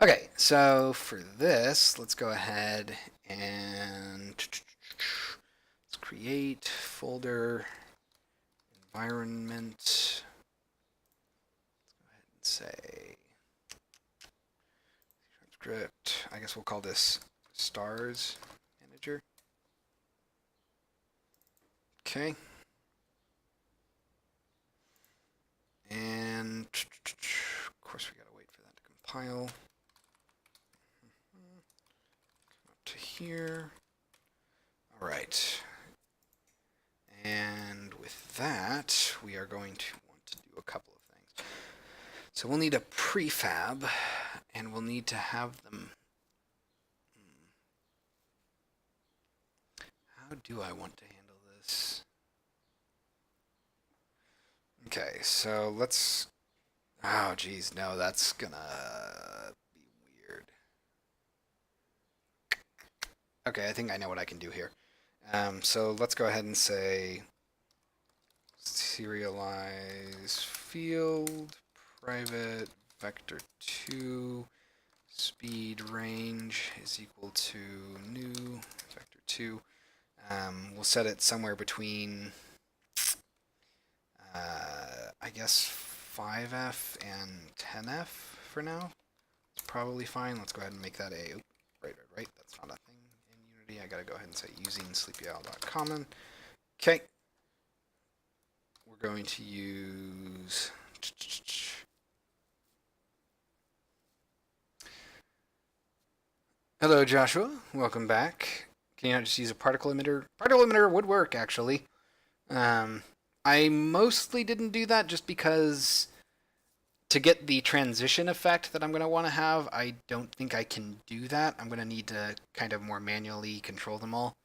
[SPEAKER 1] Okay, so for this, let's go ahead and let's create folder environment. Let's go ahead and say script. I guess we'll call this stars manager. Okay. And of course we gotta wait for that to compile. Come up to here. All right. And with that, we are going to want to do a couple of things. So we'll need a prefab, and we'll need to have them. How do I want to handle this? Okay, so let's. Oh, geez, no, that's gonna be weird. Okay, I think I know what I can do here. So let's go ahead and say serialize field private vector 2 speed range is equal to new vector 2. We'll set it somewhere between I guess 5F and 10F for now. It's probably fine. Let's go ahead and make that a right. That's not a thing in Unity. I gotta go ahead and say using sleepyowl.common. Okay. We're going to use hello, Joshua. Welcome back. Can you not just use a particle emitter? Particle emitter would work, actually. I mostly didn't do that just because to get the transition effect that I'm going to want to have, I don't think I can do that. I'm going to need to kind of more manually control them all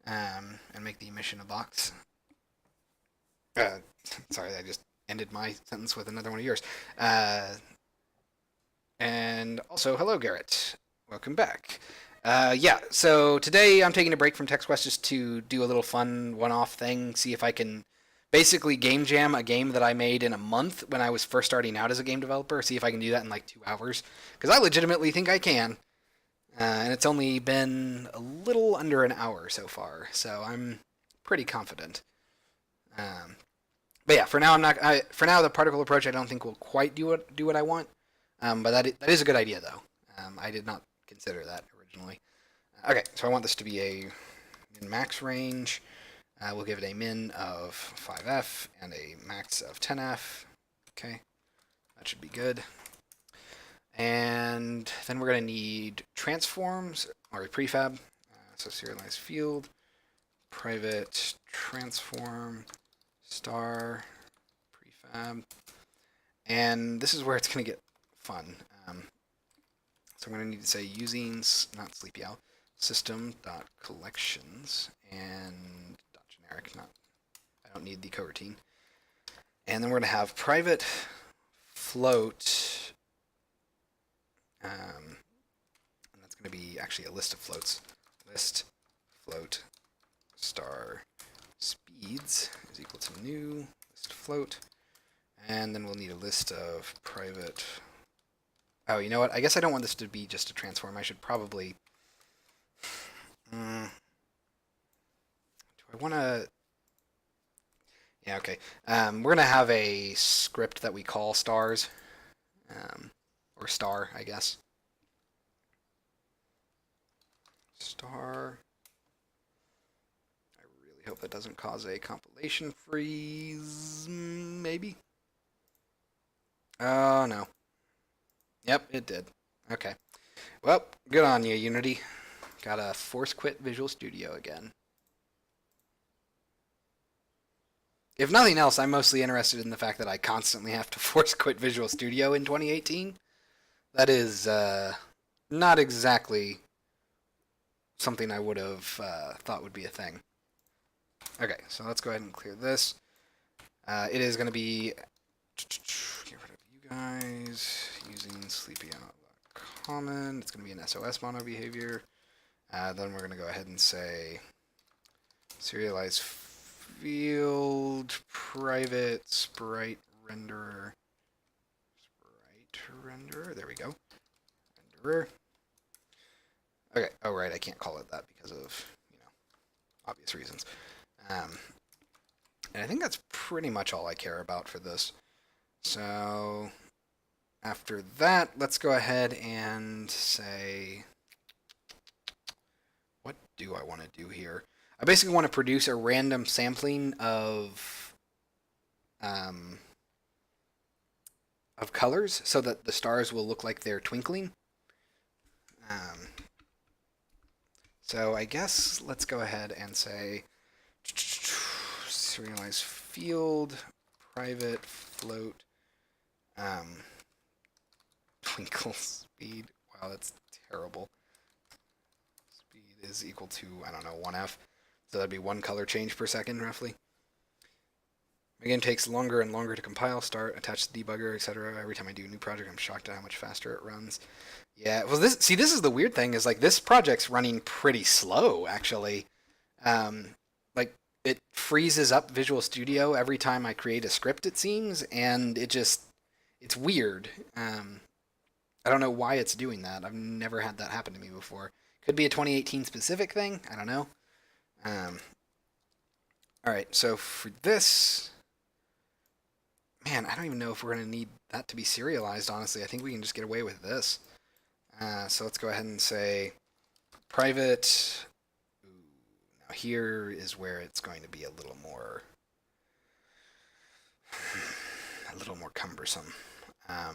[SPEAKER 1] and make the emission a box. Sorry, I just ended my sentence with another one of yours. And also, hello, Garrett. Welcome back. Yeah, so today I'm taking a break from TextQuest just to do a little fun one-off thing, see if I can basically game jam a game that I made in a month when I was first starting out as a game developer, see if I can do that in like 2 hours, because I legitimately think I can. And it's only been a little under an hour so far, so I'm pretty confident. But yeah, for now for now the particle approach I don't think will quite do what I want. But that is a good idea though. I did not consider that originally. Okay, so I want this to be a min-max range. We'll give it a min of 5F and a max of 10F. Okay, that should be good. And then we're going to need transforms or a prefab. So serialize field, private transform, star, prefab. And this is where it's going to get fun. So I'm going to need to say using, not sleepy owl, system.collections and .generic. I don't need the coroutine. And then we're going to have private float, and that's going to be actually a list of floats. List float star speeds is equal to new list float. And then we'll need a list of private. Oh, you know what? I guess I don't want this to be just a transform. I should probably. Do I want to? Yeah, okay. We're going to have a script that we call stars. Or star, I guess. Star. I really hope that doesn't cause a compilation freeze. Maybe. Oh, no. Yep, it did. Okay. Well, good on you, Unity. Gotta force quit Visual Studio again. if nothing else, I'm mostly interested in the fact that I constantly have to force quit Visual Studio in 2018. That is not exactly something I would have thought would be a thing. Okay, so let's go ahead and clear this. It is going to be get rid of you guys using sleepy.common. It's going to be an SOS mono behavior. Then we're going to go ahead and say serialize field private sprite renderer. There we go. Renderer. Okay. Oh right, I can't call it that because of obvious reasons. And I think that's pretty much all I care about for this. So after that, let's go ahead and say, what do I want to do here? I basically want to produce a random sampling of colors so that the stars will look like they're twinkling. So I guess let's go ahead and say serialize field private float twinkle speed. Wow, that's terrible. Speed is equal to, I don't know, 1f. So that'd be 1 color change per second, roughly. The game takes longer and longer to compile, start, attach the debugger, etc. Every time I do a new project, I'm shocked at how much faster it runs. Yeah, well, this is the weird thing, is like this project's running pretty slow, actually. Like, it freezes up Visual Studio every time I create a script, it seems, and it's weird. I don't know why it's doing that. I've never had that happen to me before. Could be a 2018 specific thing. I don't know. All right, so for this, man, I don't even know if we're going to need that to be serialized, honestly. I think we can just get away with this. So let's go ahead and say private. Now here is where it's going to be a little more cumbersome. The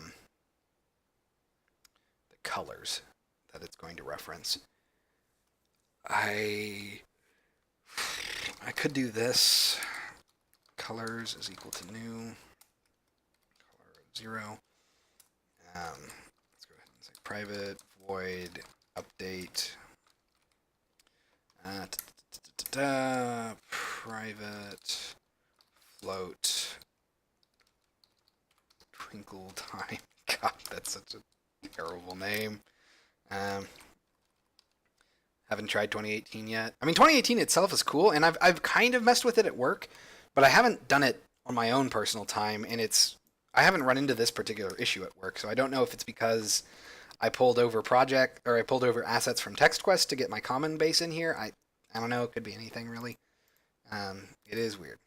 [SPEAKER 1] colors that it's going to reference. I could do this. Colors is equal to new. Color of 0. Let's go ahead and say private void update. Private float twinkle time. God, that's such a terrible name. Haven't tried 2018 yet. I mean, 2018 itself is cool, and I've kind of messed with it at work, but I haven't done it on my own personal time, and I haven't run into this particular issue at work, so I don't know if it's because I pulled over assets from TextQuest to get my common base in here. I don't know. It could be anything, really. It is weird.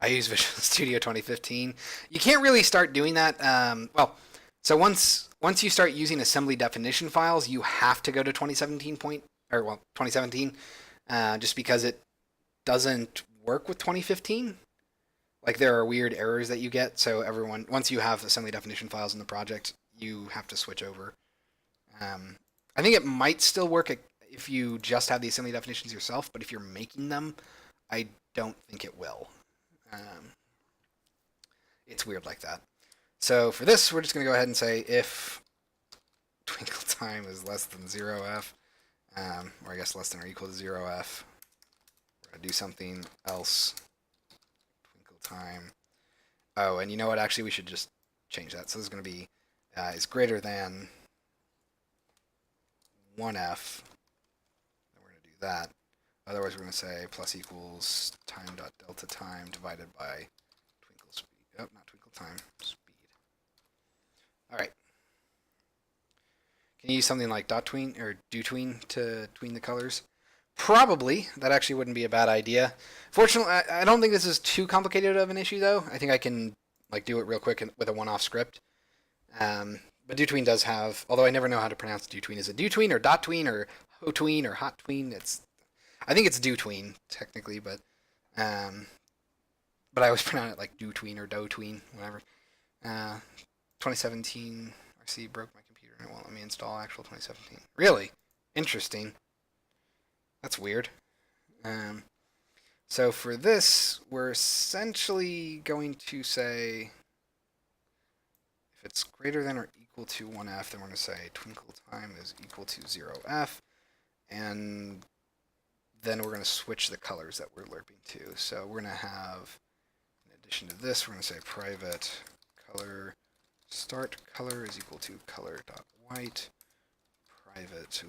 [SPEAKER 1] I use Visual Studio 2015. You can't really start doing that. So once you start using assembly definition files, you have to go to 2017, just because it doesn't work with 2015. Like, there are weird errors that you get. So once you have assembly definition files in the project, you have to switch over. I think it might still work if you just have the assembly definitions yourself, but if you're making them, I don't think it will. It's weird like that. So for this, we're just going to go ahead and say if twinkle time is less than 0f, or I guess less than or equal to 0f, we're going to do something else. Twinkle time. Oh, and you know what? Actually, we should just change that. So this is going to be is greater than 1f. Then we're going to do that. Otherwise, we're going to say plus equals time.delta time divided by twinkle speed. Oh, not twinkle time, speed. All right. Can you use something like dot tween or do tween to tween the colors? Probably. That actually wouldn't be a bad idea. Fortunately, I don't think this is too complicated of an issue, though. I think I can do it real quick with a one-off script. But do tween does have, although I never know how to pronounce do tween. Is it do tween or dot tween or ho tween or hot tween? I think it's do tween technically, but I always pronounce it like do tween or do tween, whatever. 2017 RC broke my computer and it won't let me install actual 2017. Really? Interesting. That's weird. So for this, we're essentially going to say, if it's greater than or equal to 1f, then we're going to say twinkle time is equal to 0f, and then we're going to switch the colors that we're lerping to. So we're going to have, in addition to this, we're going to say private color start color is equal to color.white, private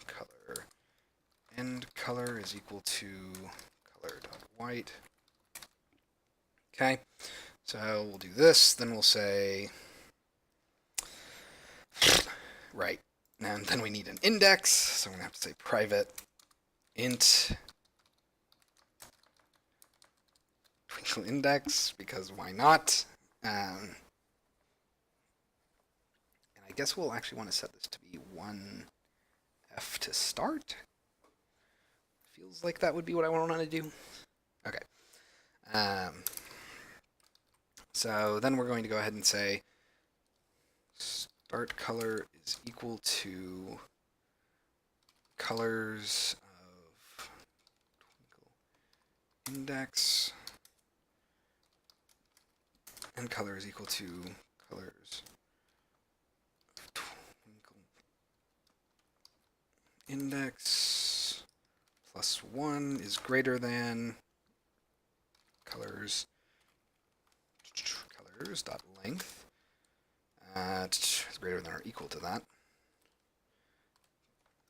[SPEAKER 1] color end color is equal to color.white. Okay, so we'll do this, then we'll say, right, and then we need an index, so I'm going to have to say private int twinkle index, because why not? And I guess we'll actually want to set this to be 1f to start. Feels like that would be what I want to do. Okay. So then we're going to go ahead and say start color is equal to colors of twinkle index, and color is equal to colors of twinkle index plus 1 is greater than colors dot length is greater than or equal to that.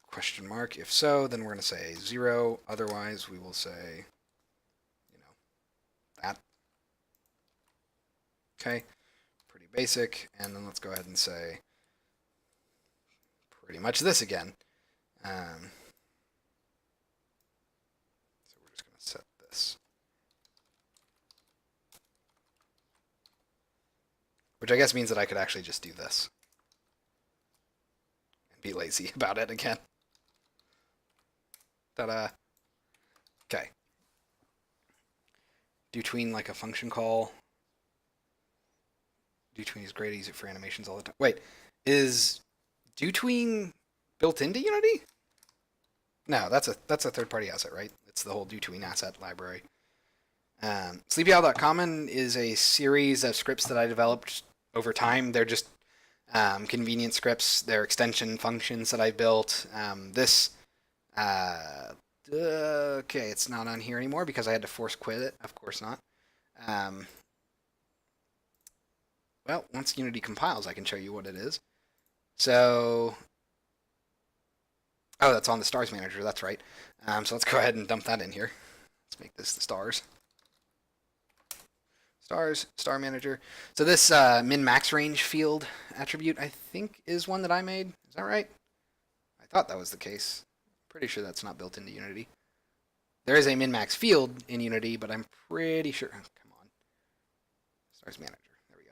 [SPEAKER 1] Question mark. If so, then we're going to say 0. Otherwise, we will say, that. Okay, pretty basic. And then let's go ahead and say pretty much this again. So we're just going to set this. Which I guess means that I could actually just do this. And be lazy about it again. Ta-da. Okay. Do-tween like a function call. Do-tween is great. I use it for animations all the time. Wait, is do-tween built into Unity? No, that's a third-party asset, right? It's the whole do-tween asset library. Sleepyowl.common is a series of scripts that I developed over time. They're just convenient scripts. They're extension functions that I built. Okay, it's not on here anymore because I had to force quit it. Of course not. Well, once Unity compiles, I can show you what it is. So, oh, that's on the stars manager. That's right. So let's go ahead and dump that in here. Let's make this the stars. Star manager. So this min-max range field attribute, I think, is one that I made. Is that right? I thought that was the case. Pretty sure that's not built into Unity. There is a min-max field in Unity, but I'm pretty sure. Oh, come on. Stars manager. There we go.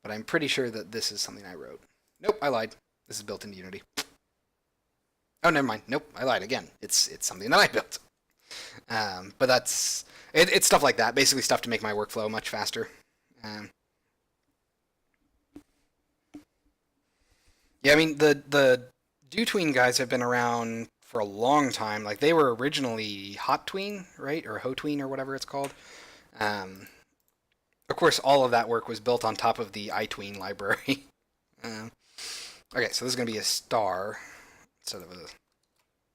[SPEAKER 1] But I'm pretty sure that this is something I wrote. Nope, I lied. This is built into Unity. Oh, never mind. Nope, I lied again. It's something that I built. But that's it's stuff like that. Basically, stuff to make my workflow much faster. Yeah, I mean the do-tween guys have been around for a long time. Like they were originally hot-tween, right, or ho-tween or whatever it's called. Of course, all of that work was built on top of the iTween library. Okay, so this is going to be a star instead of a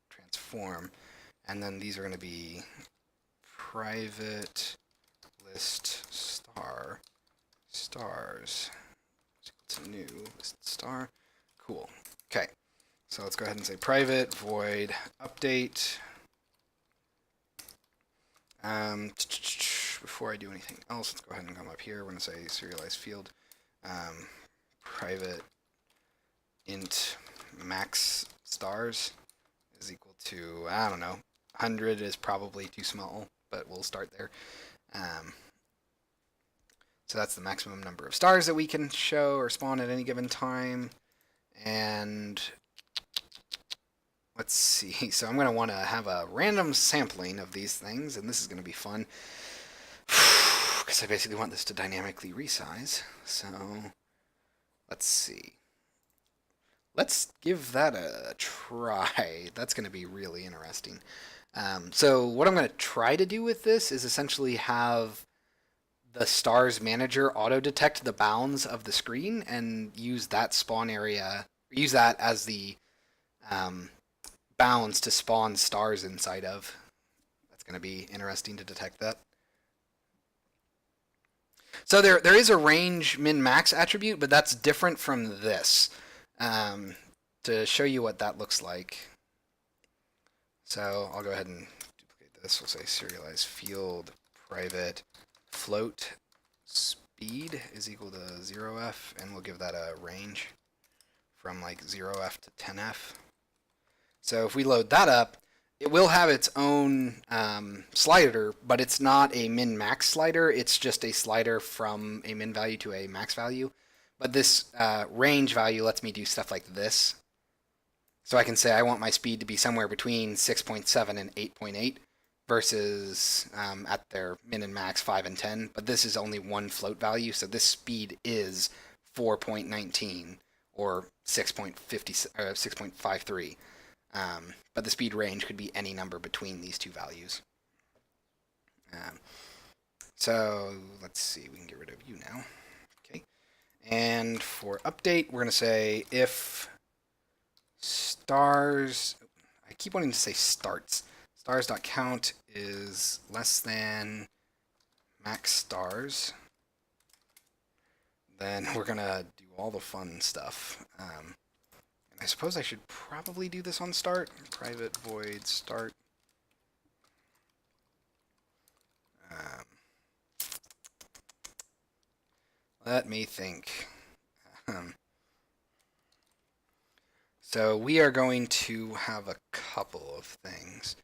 [SPEAKER 1] transform. And then these are going to be private list star stars. It's a new list star. Cool. Okay, so let's go ahead and say private void update. Before I do anything else, let's go ahead and come up here. We're going to say serialized field. Private int max stars is equal to, I don't know, 100 is probably too small, but we'll start there. So that's the maximum number of stars that we can show or spawn at any given time. And let's see. So I'm going to want to have a random sampling of these things, and this is going to be fun. Because I basically want this to dynamically resize. So let's see. Let's give that a try. That's going to be really interesting. So what I'm going to try to do with this is essentially have the stars manager auto detect the bounds of the screen and use that spawn area, use that as the um, bounds to spawn stars inside of. That's going to be interesting to detect that. So there is a range min-max attribute, but that's different from this. To show you what that looks like. So I'll go ahead and duplicate this. We'll say serialize field private float speed is equal to 0f, and we'll give that a range from like 0f to 10f. So if we load that up, it will have its own slider, but it's not a min-max slider. It's just a slider from a min value to a max value. But this range value lets me do stuff like this. So I can say I want my speed to be somewhere between 6.7 and 8.8 versus at their min and max 5 and 10. But this is only one float value, so this speed is 4.19 or 6.53. But the speed range could be any number between these two values. So let's see, we can get rid of you now. Okay. And for update, we're going to say if stars, I keep wanting to say starts. Stars.count is less than max stars. Then we're going to do all the fun stuff. And I suppose I should probably do this on start. Private void start. Let me think. So we are going to have a couple of things.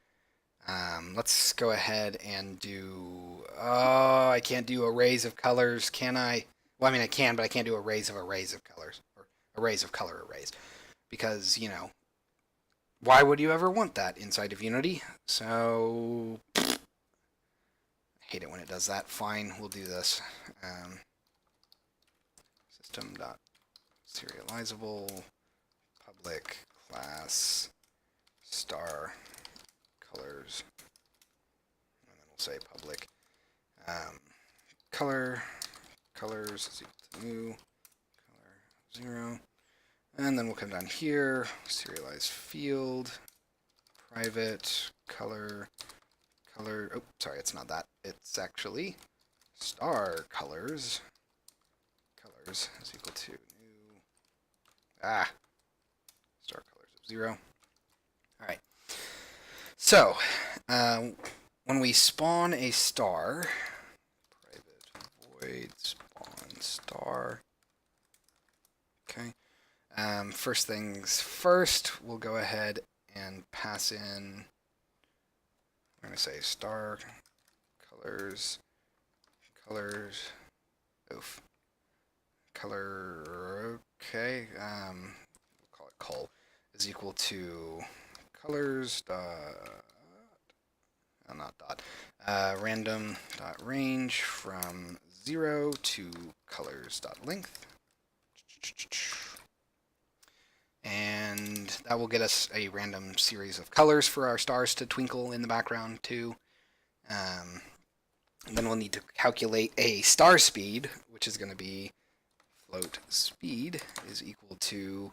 [SPEAKER 1] Let's go ahead and do... Oh, I can't do arrays of colors, can I? Well, I mean, I can, but I can't do arrays of colors. Or arrays of color arrays. Because, you know, why would you ever want that inside of Unity? So... I hate it when it does that. Fine, we'll do this. System.serializable public class star colors, and then we'll say public colors is equal to new color 0, and then we'll come down here, serialize field private color. Oh, sorry, it's not that. It's actually star colors is equal to new star colors of 0. All right. So when we spawn a star, private void spawn star. Okay. First things first, we'll go ahead and pass in. We're going to say star colors. Oof. Color, okay, we'll call it col, is equal to colors random dot range from 0 to colors dot length, and that will get us a random series of colors for our stars to twinkle in the background too. And then we'll need to calculate a star speed, which is going to be float speed is equal to,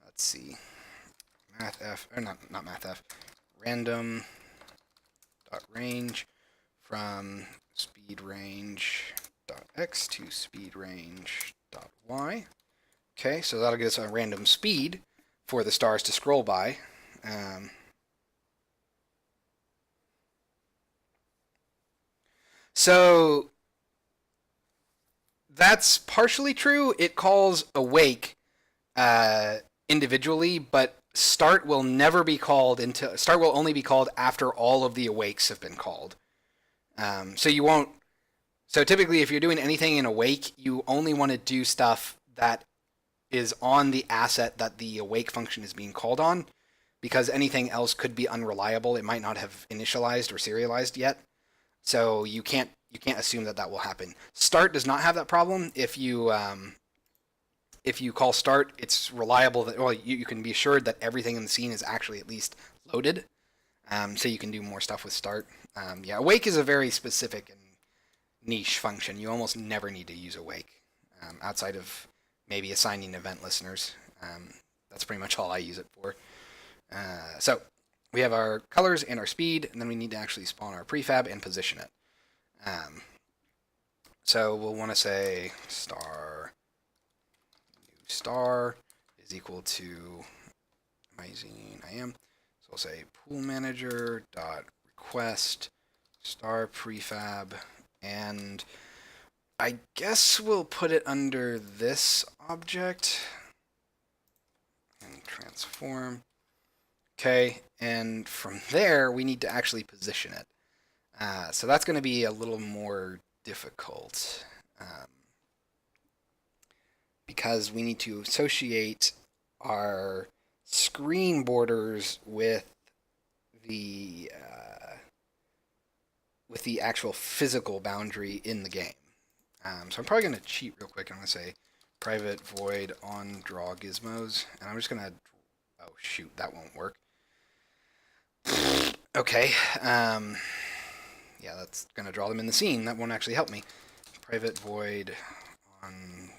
[SPEAKER 1] let's see, mathf, or not mathf, random dot range from speed range dot x to speed range dot y. Okay, so that'll get us a random speed for the stars to scroll by. So that's partially true. It calls awake individually, but start will never be called until start will only be called after all of the awakes have been called. So you won't. So typically, if you're doing anything in awake, you only want to do stuff that is on the asset that the awake function is being called on, because anything else could be unreliable. It might not have initialized or serialized yet. So you can't assume that will happen. Start does not have that problem. If you call start, it's reliable that you can be assured that everything in the scene is actually at least loaded. so you can do more stuff with start. Yeah, awake is a very specific and niche function. You almost never need to use awake outside of maybe assigning event listeners. That's pretty much all I use it for. So we have our colors and our speed, and then we need to actually spawn our prefab and position it. So we'll want to say star new star is equal to amazing I am. So we'll say pool manager dot request star prefab, and I guess we'll put it under this object and transform. Okay, and from there we need to actually position it. So that's going to be a little more difficult because we need to associate our screen borders with the actual physical boundary in the game. So I'm probably going to cheat real quick. I'm going to say private void on draw gizmos, and I'm just going to, oh shoot, that won't work. Okay, yeah, that's going to draw them in the scene. That won't actually help me. Private void on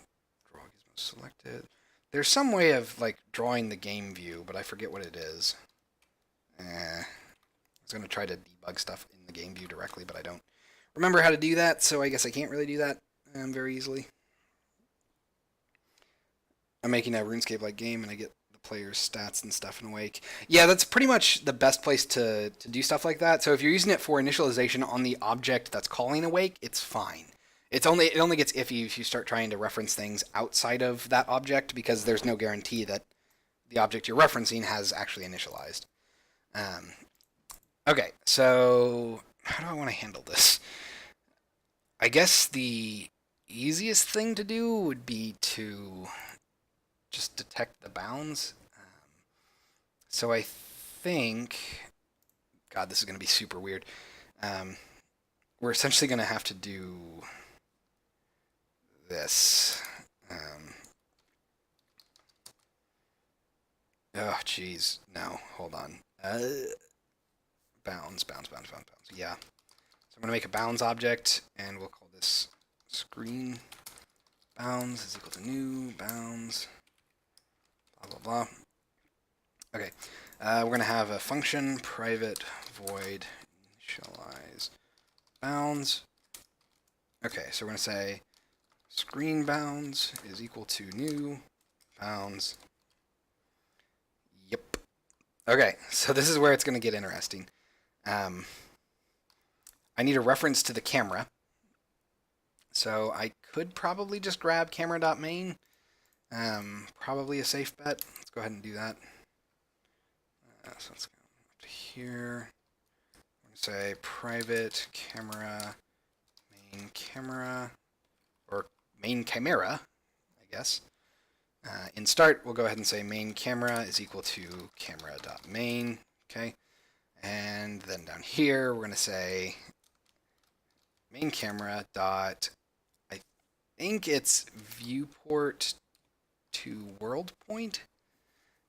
[SPEAKER 1] draw gizmos selected. There's some way of like drawing the game view, but I forget what it is. I was going to try to debug stuff in the game view directly, but I don't remember how to do that, so I guess I can't really do that very easily. I'm making a RuneScape-like game, and I get the player's stats and stuff in Awake. Yeah, that's pretty much the best place to do stuff like that. So if you're using it for initialization on the object that's calling Awake, it's fine. It only gets iffy if you start trying to reference things outside of that object, because there's no guarantee that the object you're referencing has actually initialized. Okay, so how do I want to handle this? I guess the easiest thing to do would be to just detect the bounds. So I think, God, this is going to be super weird. We're essentially going to have to do this. Oh, jeez. No, hold on. Bounds. Yeah. So I'm going to make a bounds object, and we'll call this screen bounds is equal to new bounds, blah, blah, blah. Okay. We're going to have a function, private void initialize bounds. Okay, so we're going to say screen bounds is equal to new bounds. Yep. Okay, so this is where it's going to get interesting. I need a reference to the camera. So I could probably just grab camera.main. Probably a safe bet. Let's go ahead and do that. So let's go up to here. I'm going to say private camera, main camera, or main camera, I guess. In start, we'll go ahead and say main camera is equal to camera.main. Okay. And then down here, we're going to say main camera dot, I think it's viewport to world point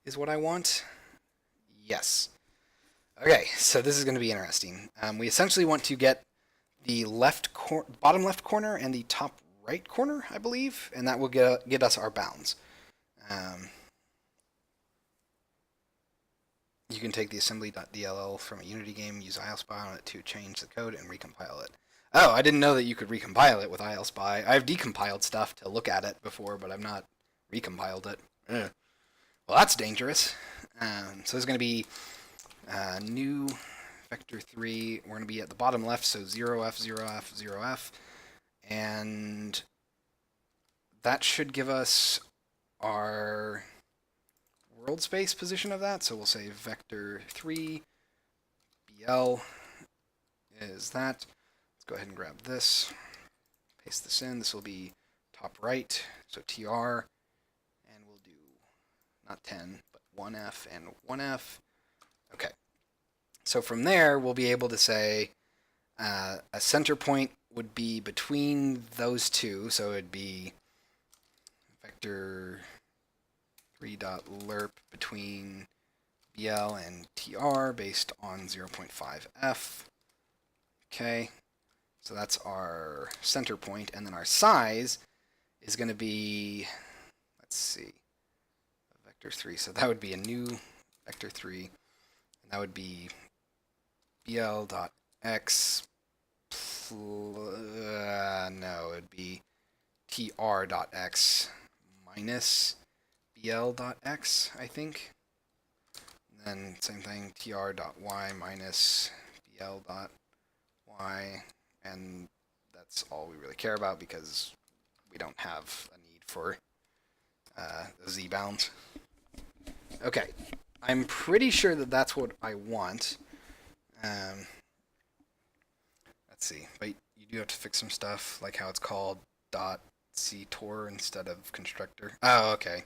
[SPEAKER 1] is what I want. Yes. Okay, so this is going to be interesting. We essentially want to get the bottom left corner and the top right corner, I believe, and that will get us our bounds. You can take the assembly.dll from a Unity game, use ILSpy on it to change the code and recompile it. Oh, I didn't know that you could recompile it with ILSpy. I've decompiled stuff to look at it before, but I've not recompiled it. Ugh. Well, that's dangerous. So there's going to be new vector 3. We're going to be at the bottom left, so 0f, 0f, 0f. And that should give us our world space position of that. So we'll say vector 3 BL is that. Let's go ahead and grab this, paste this in. This will be top right, so TR, and we'll do not 10, but 1F and 1F. Okay. So from there, we'll be able to say a center point would be between those two. So it'd be vector 3.lerp between BL and TR based on 0.5F. Okay, so that's our center point, and then our size is going to be, let's see, vector 3. So that would be a new vector 3, and that would be BL.x. No, it would be TR.x minus BL.x, I think. And then same thing, TR.y minus BL.y, and that's all we really care about because we don't have a need for the z bounds. Okay, I'm pretty sure that that's what I want. Let's see, but you do have to fix some stuff, like how it's called .ctor instead of constructor. Oh, okay.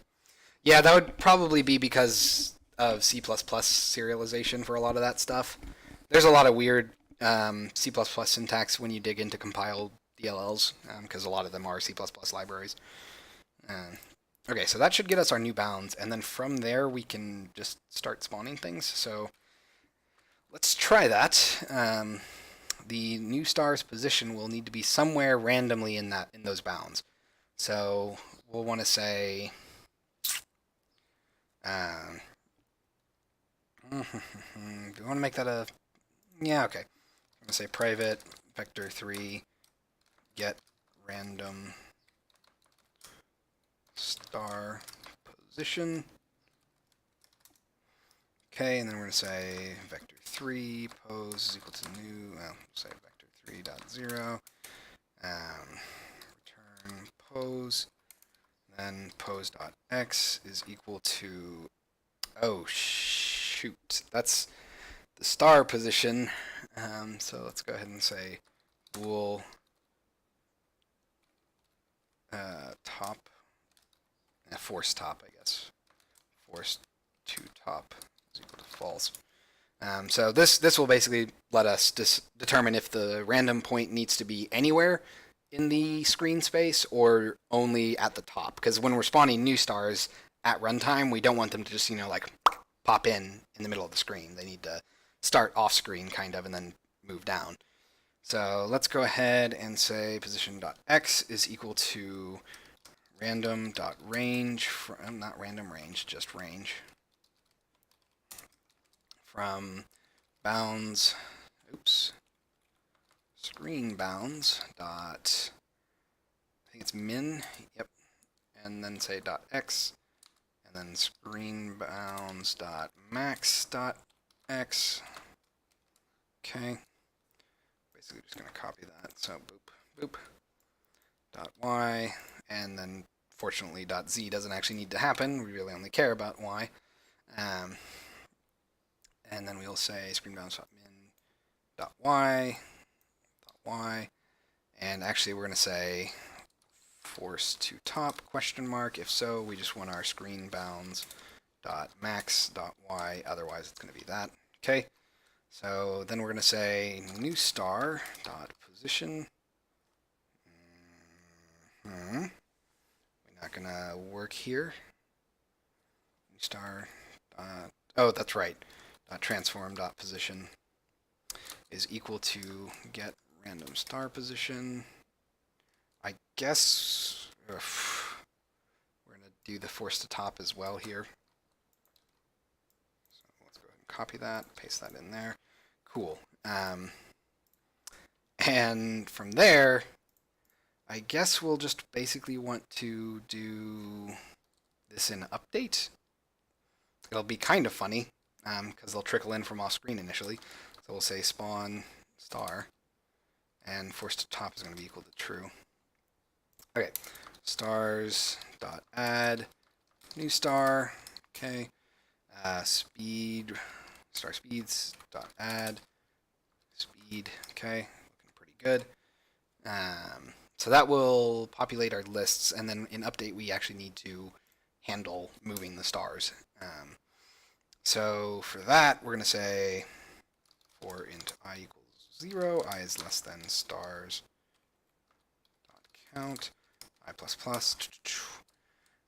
[SPEAKER 1] Yeah, that would probably be because of C++ serialization for a lot of that stuff. There's a lot of weird C++ syntax when you dig into compiled DLLs, because a lot of them are C++ libraries. Okay, so that should get us our new bounds, and then from there we can just start spawning things. So let's try that. The new star's position will need to be somewhere randomly in those bounds. So we'll want to say do we want to make that a... Yeah, okay. I'm going to say private vector 3 get random star position. Okay, and then we're going to say vector 3 pose is equal to new, well, say vector 3.0, return pose, then pose.x is equal to, oh shoot, that's the star position. So let's go ahead and say bool top, force top, I guess. Force to top is equal to false. So this will basically let us determine if the random point needs to be anywhere in the screen space or only at the top. Because when we're spawning new stars at runtime, we don't want them to just, like pop in the middle of the screen. They need to start off screen kind of and then move down. So let's go ahead and say position.x is equal to random.range from, not random range, just range, from bounds, screen bounds dot, I think it's min, yep, and then say dot x, and then screen bounds dot max dot x. Okay, basically just going to copy that, so boop, boop, dot y, and then fortunately dot z doesn't actually need to happen, we really only care about y. And then we'll say screen bounds dot min dot y, and actually we're going to say force to top question mark. If so, we just want our screen bounds dot max dot y, otherwise it's going to be that. Okay, so then we're going to say new star dot position. We're not going to work here. New star dot, oh, that's right, dot transform dot position is equal to get random star position. I guess we're going to do the force to top as well here. So let's go ahead and copy that, paste that in there. Cool. And from there, I guess we'll just basically want to do this in update. It'll be kind of funny because they'll trickle in from off screen initially. So we'll say spawn star, and force to top is going to be equal to true. Okay, stars dot add new star. Okay, speed star speeds dot add speed. Okay, looking pretty good. So that will populate our lists, and then in update we actually need to handle moving the stars. So for that we're going to say for int I equals 0, I is less than stars dot count I plus plus,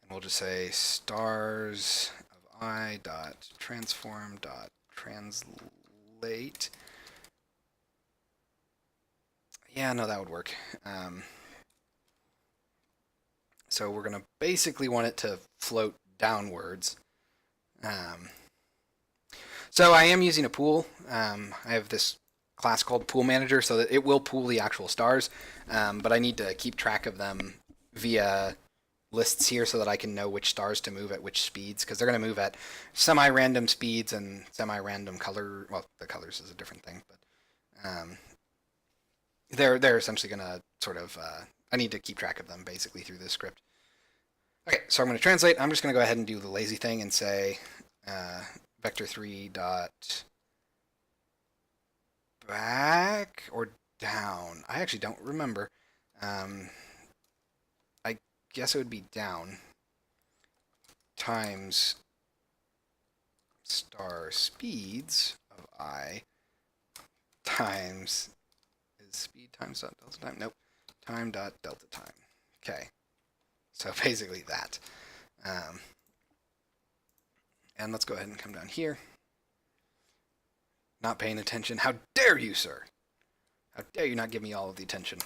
[SPEAKER 1] and we'll just say stars of y.transform.translate. Yeah, no, that would work. So we're going to basically want it to float downwards. So I am using a pool. I have this class called Pool Manager so that it will pool the actual stars, but I need to keep track of them via lists here so that I can know which stars to move at which speeds, because they're going to move at semi-random speeds and semi-random color. Well, the colors is a different thing, but they're essentially going to sort of. I need to keep track of them basically through this script. Okay, so I'm going to translate. I'm just going to go ahead and do the lazy thing and say vector3 dot back or down. I actually don't remember. I guess it would be down times star speeds of I times is speed times dot delta time. Nope, time dot delta time. Okay, so basically that. And let's go ahead and come down here. Not paying attention. How dare you, sir? How dare you not give me all of the attention?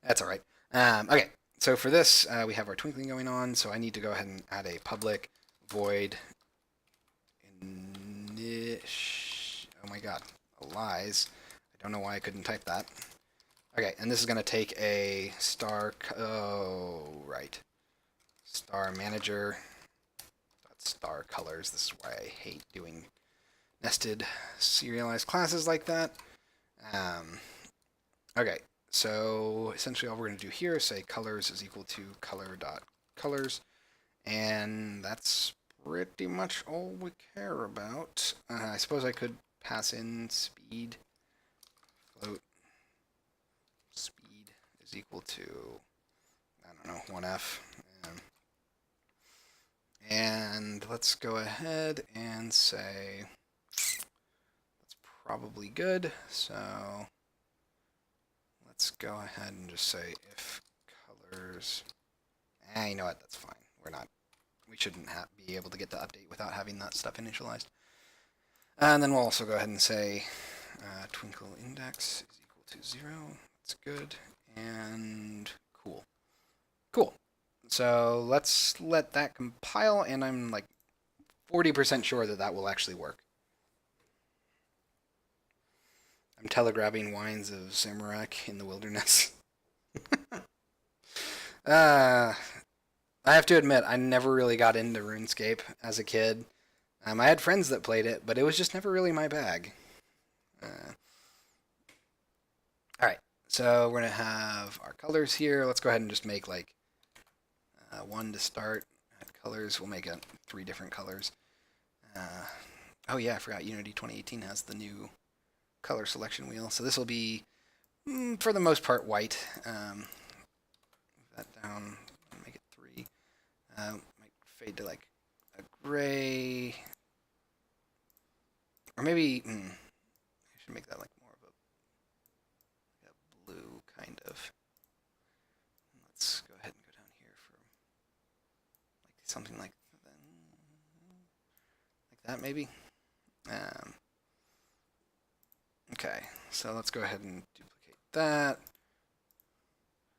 [SPEAKER 1] That's all right. Okay, so for this, we have our twinkling going on, so I need to go ahead and add a public void init. Oh my god, lies. I don't know why I couldn't type that. Okay, and this is going to take a star. Oh, right. Star manager. Star colors. This is why I hate doing nested serialized classes like that. Okay, so essentially all we're going to do here is say colors is equal to color.colors, and that's pretty much all we care about. I suppose I could pass in speed. Float speed is equal to, I don't know, 1f. And let's go ahead and say that's probably good. So let's go ahead and just say if colors. You know what? That's fine. We shouldn't be able to get to update without having that stuff initialized. And then we'll also go ahead and say twinkle index is equal to 0. That's good. And cool. Cool. So let's let that compile, and I'm like 40% sure that that will actually work. I'm telegraphing wines of Samarak in the wilderness. I have to admit, I never really got into RuneScape as a kid. I had friends that played it, but it was just never really my bag. Alright, so we're going to have our colors here. Let's go ahead and just make like one to start. Add colors. We'll make 3 different colors. Oh yeah, I forgot Unity 2018 has the new color selection wheel. So this will be, for the most part, white. Move that down and make it 3. Might fade to like a gray. Or maybe, I should make that like more of a blue kind of. Let's go ahead and go down here for like something like that maybe. Okay, so let's go ahead and duplicate that.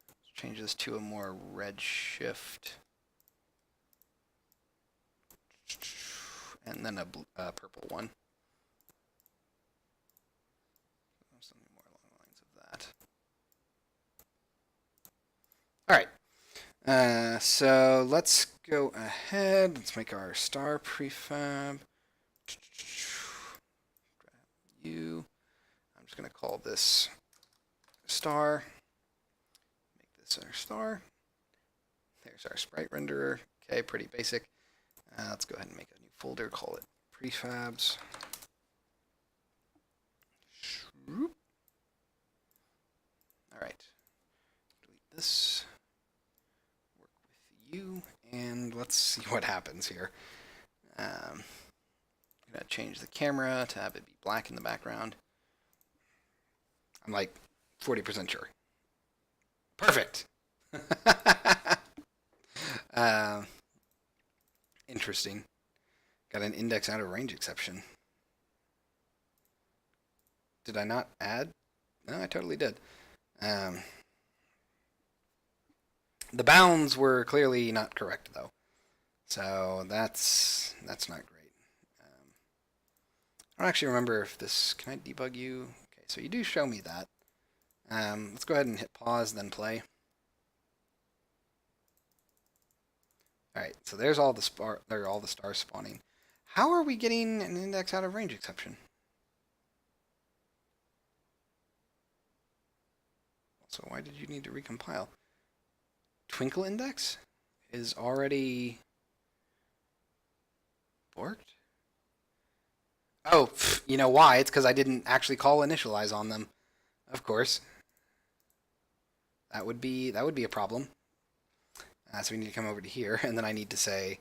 [SPEAKER 1] Let's change this to a more red shift. And then a purple one. Something more along the lines of that. All right. So let's go ahead. Let's make our star prefab. Grab you. I'm just going to call this star. Make this our star. There's our sprite renderer. Okay, pretty basic. Let's go ahead and make a new folder. Call it prefabs. All right. Delete this. Work with you, and let's see what happens here. I'm gonna change the camera to have it be black in the background. I'm like 40% sure. Perfect. Interesting. Got an index out of range exception. Did I not add? No, I totally did. The bounds were clearly not correct though, so that's not great. I don't actually remember if this. Can I debug you? Okay, so you do show me that. Let's go ahead and hit pause, then play. All right, so there's all the stars spawning. How are we getting an index out of range exception? So why did you need to recompile? Twinkle index is already borked? Oh, you know why? It's because I didn't actually call initialize on them. Of course. That would be a problem. So we need to come over to here, and then I need to say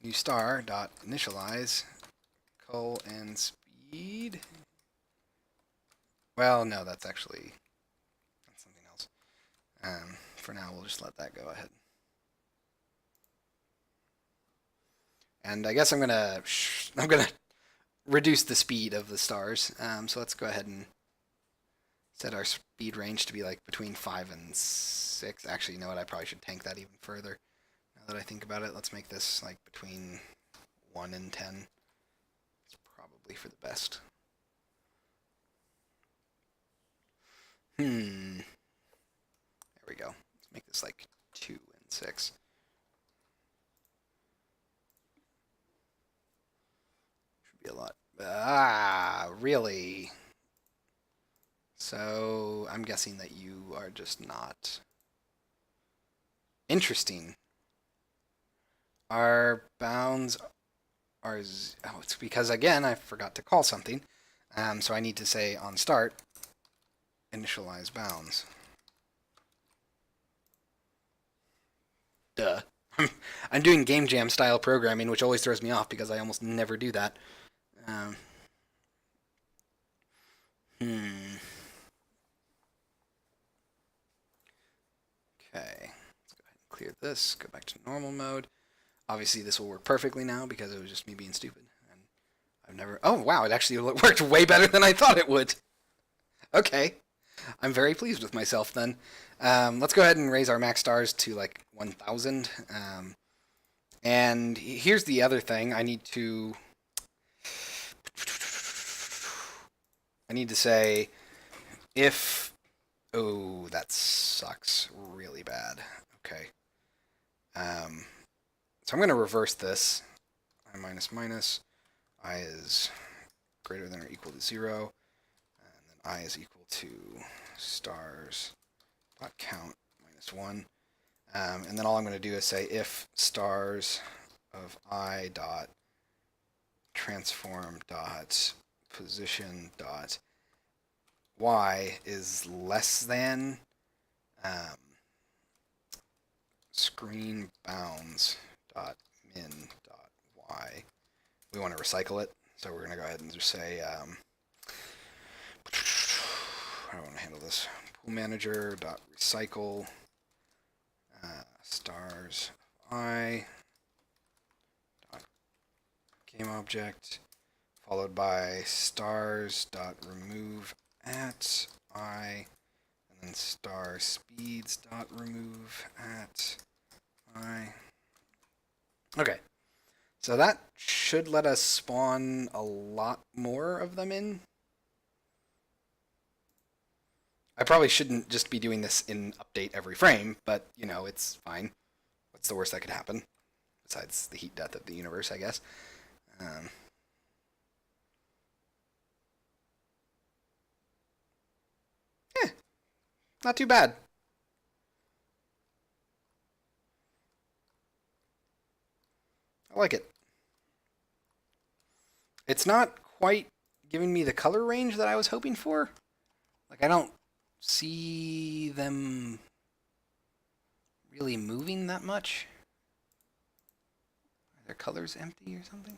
[SPEAKER 1] new star dot initialize col and speed. Well, no, that's something else. For now, we'll just let that go ahead. And I guess I'm gonna reduce the speed of the stars. So let's go ahead and set our speed range to be like between 5 and 6. Actually, you know what? I probably should tank that even further. Now that I think about it, let's make this like between 1 and 10. It's probably for the best. There we go. Let's make this like 2 and 6. Should be a lot. Really? So I'm guessing that you are just not interesting. Our bounds are it's because again I forgot to call something. So I need to say on start initialize bounds. Duh. I'm doing game jam style programming, which always throws me off because I almost never do that. Okay, let's go ahead and clear this, go back to normal mode. Obviously this will work perfectly now because it was just me being stupid. And I've never, oh wow, it actually worked way better than I thought it would. Okay, I'm very pleased with myself then. Let's go ahead and raise our max stars to like 1,000. And here's the other thing, I need to say if, oh, that sucks really bad. Okay. So I'm going to reverse this. I minus minus. I is greater than or equal to 0. And then I is equal to stars dot count minus 1. And then all I'm going to do is say if stars of I dot transform dot position dot y is less than screen bounds dot min dot y. We want to recycle it, so we're going to go ahead and just say how do I want to handle this? Pool manager dot recycle stars I dot game object followed by stars dot remove at I and then star speeds dot remove at I. Okay, so that should let us spawn a lot more of them in. I probably shouldn't just be doing this in update every frame, but you know, it's fine. What's the worst that could happen? Besides the heat death of the universe, I guess. Not too bad. I like it. It's not quite giving me the color range that I was hoping for. Like, I don't see them really moving that much. Are their colors empty or something?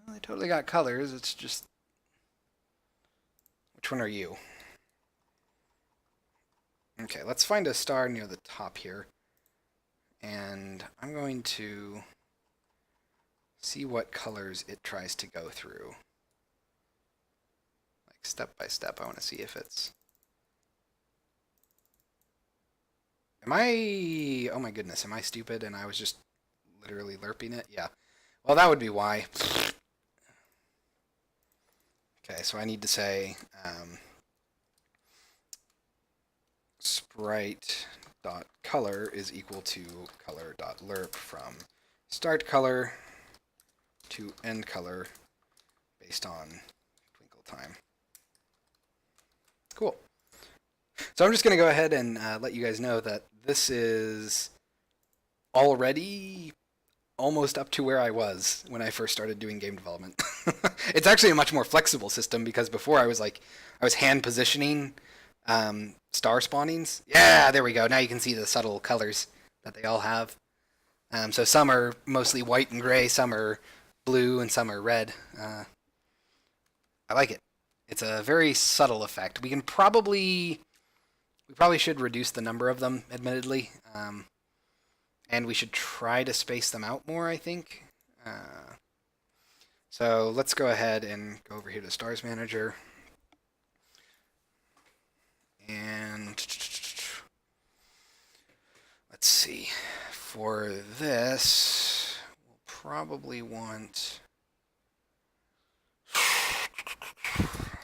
[SPEAKER 1] No, they totally got colors. It's just... Which one are you? Okay, let's find a star near the top here. and I'm going to see what colors it tries to go through. Like step by step, I want to see if it's... Am I... Oh my goodness, am I stupid and I was just literally lerping it? Yeah. Well, that would be why. Okay, so I need to say sprite.color is equal to color.lerp from start color to end color based on twinkle time. Cool. So I'm just going to go ahead and let you guys know that this is already almost up to where I was when I first started doing game development. It's actually a much more flexible system because before I was hand positioning star spawnings. Yeah, there we go. Now you can see the subtle colors that they all have. So some are mostly white and gray, some are blue, and some are red. I like it. It's a very subtle effect. We probably should reduce the number of them, admittedly. And we should try to space them out more, I think. So let's go ahead and go over here to Stars Manager. And let's see. For this, we'll probably want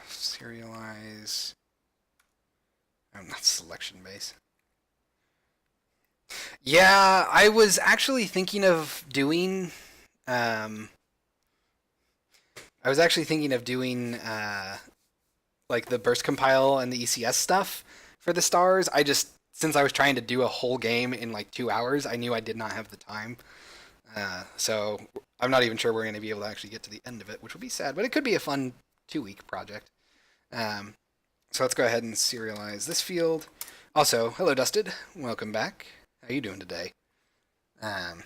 [SPEAKER 1] serialize. Oh, not selection base. Yeah, I was actually thinking of doing. Like the burst compile and the ECS stuff for the stars. Since I was trying to do a whole game in like 2 hours, I knew I did not have the time. So I'm not even sure we're going to be able to actually get to the end of it, which would be sad, but it could be a fun 2-week project. So let's go ahead and serialize this field. Also, hello Dusted, welcome back. How are you doing today? And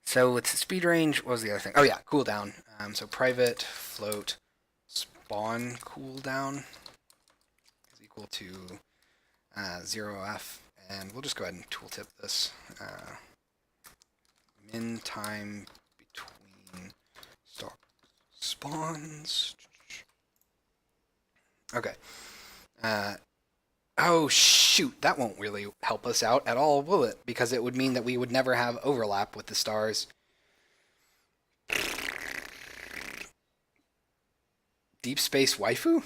[SPEAKER 1] so it's speed range. What was the other thing? Oh yeah, cooldown. So private float spawn cooldown is equal to 0f, and we'll just go ahead and tooltip this. Min time between spawns. Okay. Oh shoot, that won't really help us out at all, will it? Because it would mean that we would never have overlap with the stars. Deep Space Waifu?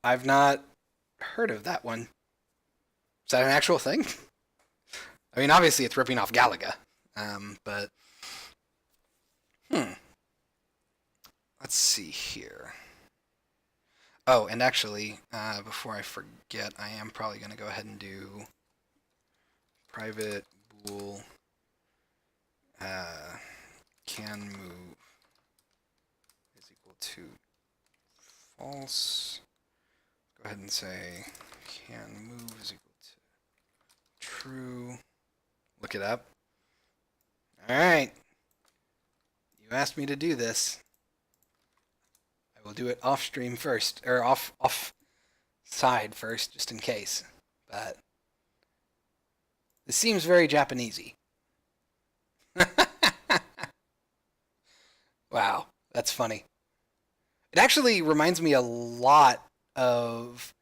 [SPEAKER 1] I've not heard of that one. Is that an actual thing? I mean, obviously it's ripping off Galaga, but... Let's see here. Oh, and actually, before I forget, I am probably going to go ahead and do private bool can move is equal to false. Go ahead and say can move is equal to true. Look it up. All right. You asked me to do this. We'll do it off stream first, or off side first, just in case. But this seems very Japanesey. Wow, that's funny. It actually reminds me a lot of.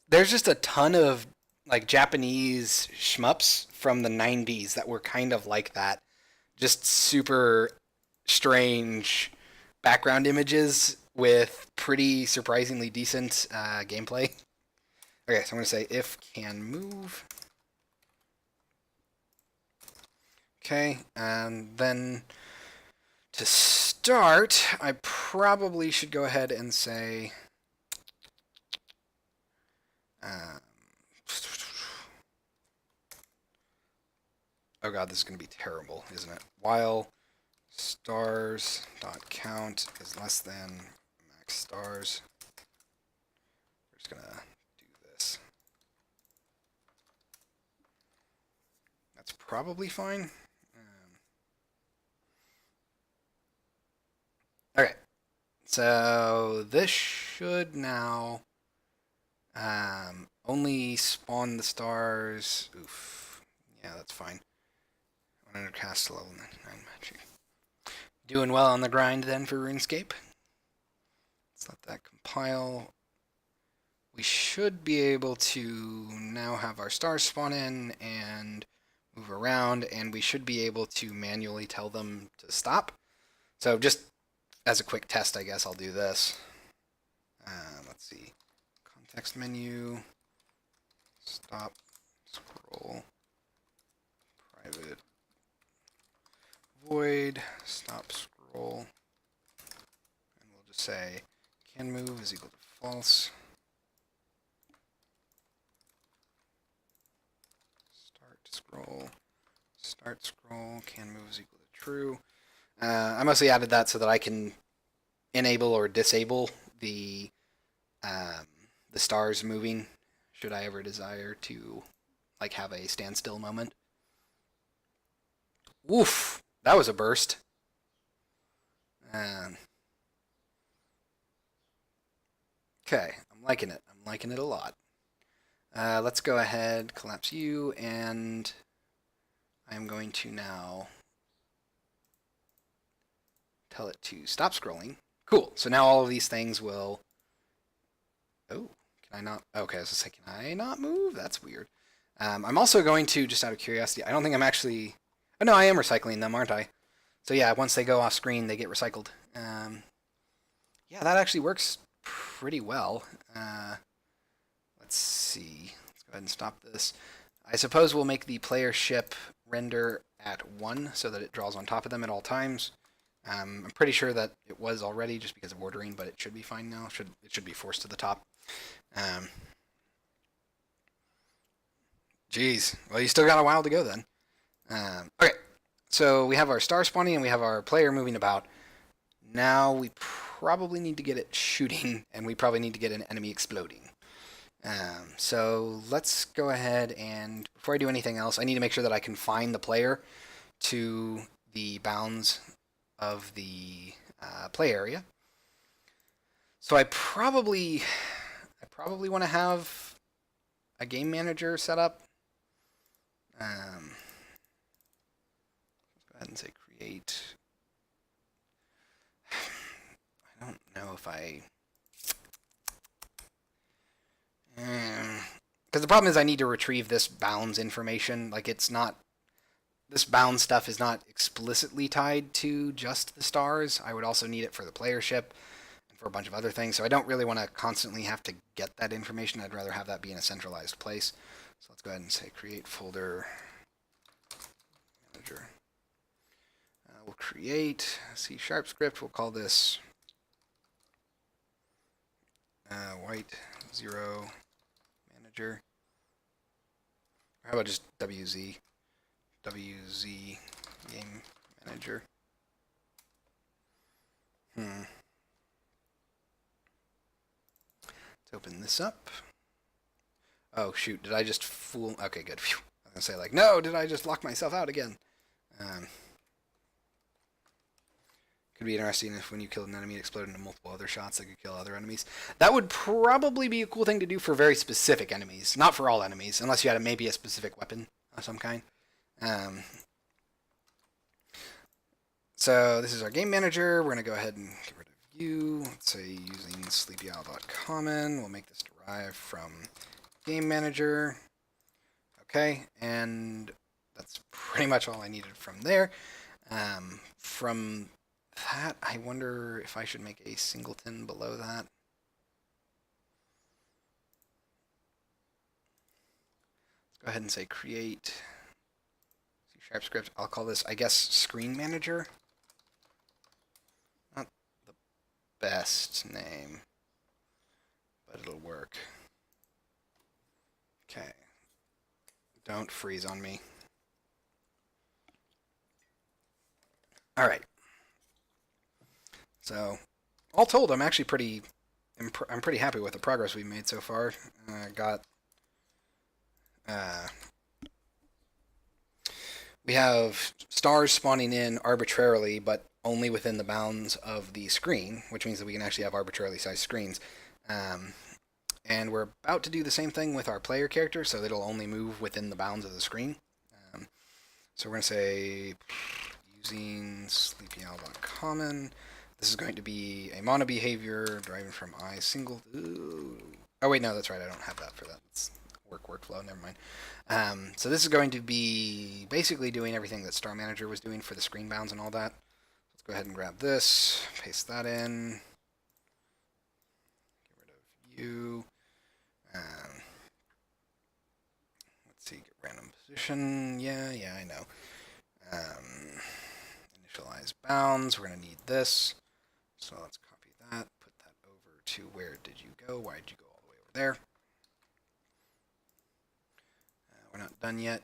[SPEAKER 1] There's just a ton of like Japanese shmups from the 90s that were kind of like that. Just super strange background images with pretty surprisingly decent gameplay. Okay, so I'm going to say if can move. Okay, and then to start, I probably should go ahead and say oh god, this is going to be terrible, isn't it? While stars.count is less than max stars. We're just gonna do this. That's probably fine. Okay, so this should now Only spawn the stars. Oof. Yeah, that's fine. 100 cast level 99 magic. Doing well on the grind then for RuneScape. Let's let that compile. We should be able to now have our stars spawn in and move around, and we should be able to manually tell them to stop. So just as a quick test, I guess I'll do this. Let's see. Context menu. Stop. Scroll. Private. Void. Stop scroll. And we'll just say can move is equal to false. Start scroll, can move is equal to true. I mostly added that so that I can enable or disable the stars moving should I ever desire to like have a standstill moment. Woof, that was a burst. Okay, I'm liking it. I'm liking it a lot. Let's go ahead, collapse you, and I'm going to now tell it to stop scrolling. Cool. So now all of these things will... Oh, can I not? Okay, I was just like, can I not move? That's weird. I'm also going to, just out of curiosity, I don't think I'm actually... Oh, no, I am recycling them, aren't I? So yeah, once they go off screen, they get recycled. Yeah, that actually works pretty well. Let's see. Let's go ahead and stop this. I suppose we'll make the player ship render at 1 so that it draws on top of them at all times. I'm pretty sure that it was already just because of ordering, but it should be fine now. It should be forced to the top. Geez. Well, you still got a while to go then. Okay. So we have our star spawning and we have our player moving about. Now we probably need to get it shooting, and we probably need to get an enemy exploding. So let's go ahead and, before I do anything else, I need to make sure that I can find the player to the bounds of the play area. So I probably want to have a game manager set up. Let's go ahead and say create. I don't know if I... Because the problem is I need to retrieve this bounds information. Like, it's not... This bound stuff is not explicitly tied to just the stars. I would also need it for the player ship and for a bunch of other things. So I don't really want to constantly have to get that information. I'd rather have that be in a centralized place. So let's go ahead and say create folder manager. We'll create C# script. We'll call this White0 manager. Or how about just WZ? WZ game manager. Let's open this up. Oh shoot, did I just fool? Okay, good. Phew. I was gonna say like, no, did I just lock myself out again? Could be interesting if when you kill an enemy, it exploded into multiple other shots that could kill other enemies. That would probably be a cool thing to do for very specific enemies, not for all enemies, unless you had maybe a specific weapon of some kind. So this is our game manager. We're going to go ahead and get rid of you. Let's say using sleepyowl.common. We'll make this derive from game manager. Okay, and that's pretty much all I needed from there. From that, I wonder if I should make a singleton below that. Let's go ahead and say create C# script. I'll call this, I guess, screen manager. Not the best name, but it'll work. Okay. Don't freeze on me. All right. So, all told, I'm actually pretty happy with the progress we've made so far. We have stars spawning in arbitrarily, but only within the bounds of the screen, which means that we can actually have arbitrarily sized screens. And we're about to do the same thing with our player character, so it'll only move within the bounds of the screen. So we're going to say using sleepyowl.common. This is going to be a mono behavior deriving from I single. Ooh. Oh wait, no, that's right. I don't have that for that. It's workflow. Never mind. So this is going to be basically doing everything that Star Manager was doing for the screen bounds and all that. Let's go ahead and grab this, paste that in. Get rid of you. Let's see, get random position. Yeah, I know. Initialize bounds. We're going to need this. So let's copy that, put that over to where did you go? Why did you go all the way over there? We're not done yet.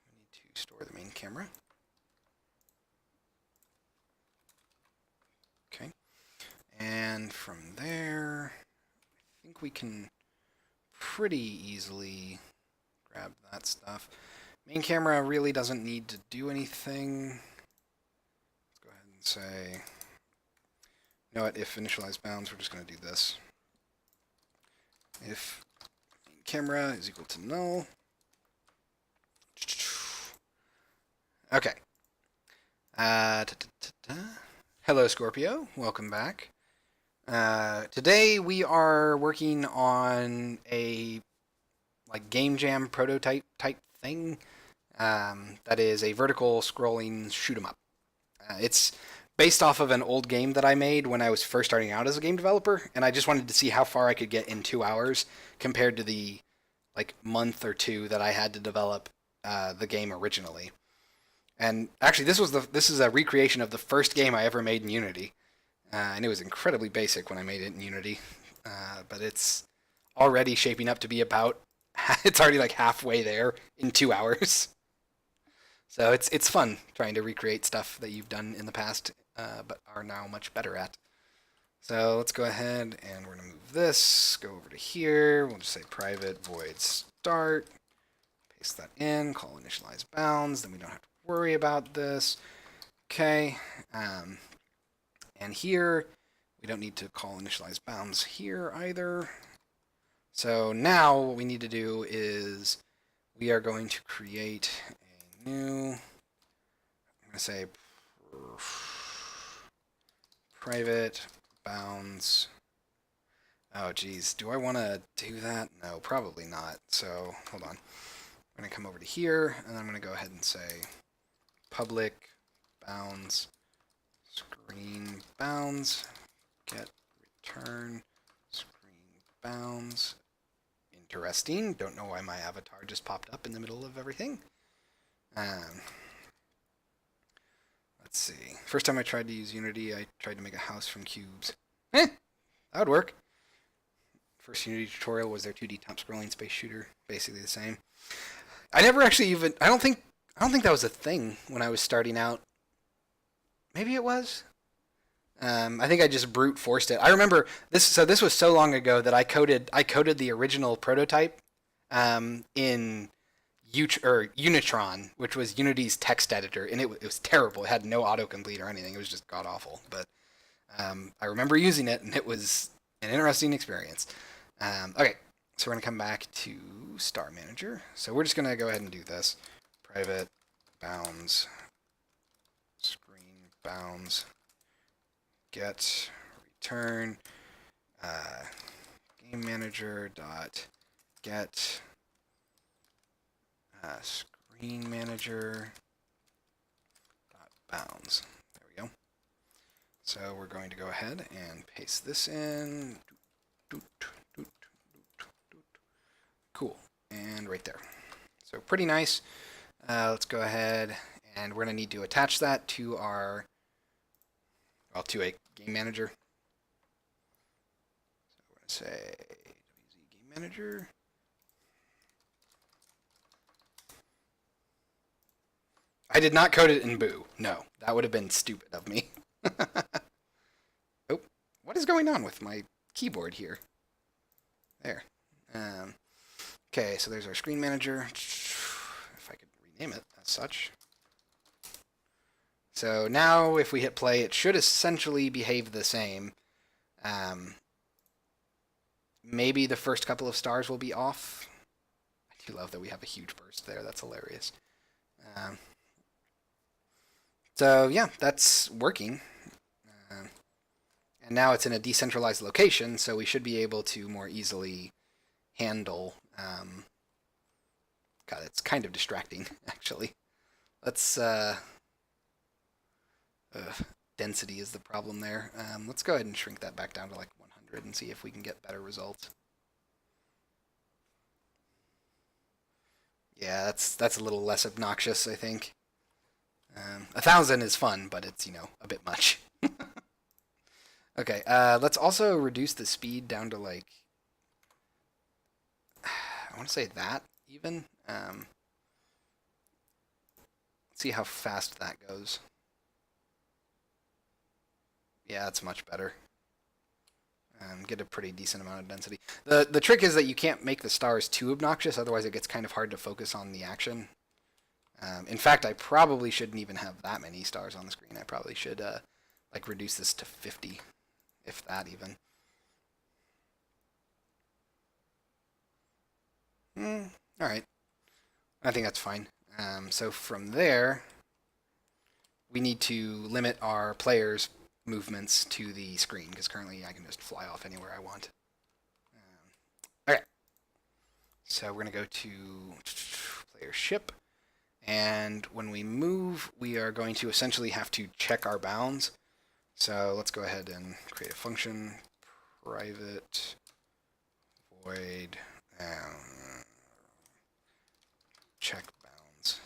[SPEAKER 1] We need to store the main camera. Okay. And from there, I think we can pretty easily grab that stuff. Main camera really doesn't need to do anything. Let's go ahead and say, you know what, if initialize bounds, we're just going to do this. If main camera is equal to null. Okay. Hello, Scorpio. Welcome back. Today we are working on a game jam prototype type thing that is a vertical scrolling shoot 'em up. It's based off of an old game that I made when I was first starting out as a game developer, and I just wanted to see how far I could get in 2 hours compared to the month or two that I had to develop the game originally. And actually, this is a recreation of the first game I ever made in Unity, and it was incredibly basic when I made it in Unity, but it's already shaping up to be about. It's already halfway there in 2 hours. So it's fun trying to recreate stuff that you've done in the past, but are now much better at. So let's go ahead and we're going to move this, go over to here. We'll just say private void start. Paste that in, call initialize bounds. Then we don't have to worry about this. Okay. And here, we don't need to call initialize bounds here either. So now what we need to do is we are going to create a new, I'm going to say private bounds. Oh geez, do I want to do that? No, probably not. So hold on. I'm going to come over to here, and I'm going to go ahead and say public bounds, screen bounds, get return screen bounds. Interesting. Don't know why my avatar just popped up in the middle of everything. Let's see. First time I tried to use Unity, I tried to make a house from cubes. That would work. First Unity tutorial was their 2D top scrolling space shooter, basically the same. I never actually even. I don't think that was a thing when I was starting out. Maybe it was. I think I just brute forced it. I remember this. So this was so long ago that I coded the original prototype in Unitron, which was Unity's text editor, and it was terrible. It had no autocomplete or anything. It was just god awful. But I remember using it, and it was an interesting experience. Okay, so we're gonna come back to Star Manager. So we're just gonna go ahead and do this. Private bounds, screen bounds. Get return game manager dot get screen manager dot bounds. There we go. So we're going to go ahead and paste this in. Cool, and right there. So pretty nice. Let's go ahead and we're going to need to attach that to our to a game manager. So we're going to say WZ game manager. I did not code it in Boo. No, that would have been stupid of me. Oh, what is going on with my keyboard here? There. Okay, so there's our screen manager. If I could rename it as such. So now if we hit play, it should essentially behave the same. maybe the first couple of stars will be off. I do love that we have a huge burst there. That's hilarious. Um, so yeah, that's working. Uh, and now it's in a decentralized location, so we should be able to more easily handle. God, it's kind of distracting, actually. Let's. Density is the problem there. Let's go ahead and shrink that back down to like 100 and see if we can get better results. Yeah, that's a little less obnoxious, I think. 1,000 is fun, but it's, a bit much. Okay, let's also reduce the speed down to like, I want to say that even. Let's see how fast that goes. Yeah, that's much better. Get a pretty decent amount of density. The trick is that you can't make the stars too obnoxious, otherwise it gets kind of hard to focus on the action. In fact, I probably shouldn't even have that many stars on the screen. I probably should like reduce this to 50, if that even. All right, I think that's fine. So from there, we need to limit our players' movements to the screen, because currently I can just fly off anywhere I want. Okay, so we're going to go to player ship, and when we move, we are going to essentially have to check our bounds. So let's go ahead and create a function, private void check bounds.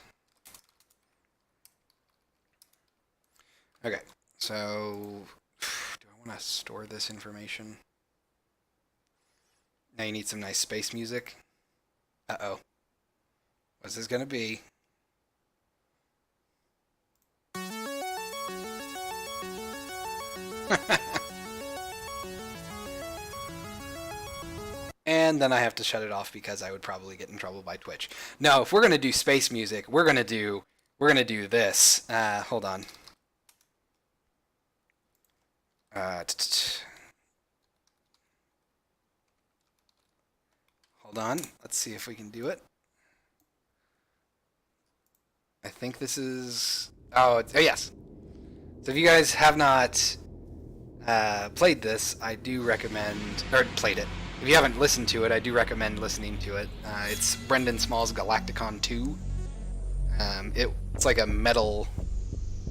[SPEAKER 1] Okay, so do I want to store this information? Now you need some nice space music. Uh-oh. What's this gonna be? And then I have to shut it off because I would probably get in trouble by Twitch. No, if we're gonna do space music, we're gonna do this. Hold on. Hold on. Let's see if we can do it. I think this is. Oh yes. So if you guys have not played this, I do recommend, or played it. If you haven't listened to it, I do recommend listening to it. It's Brendan Small's Galacticon 2. It's like a metal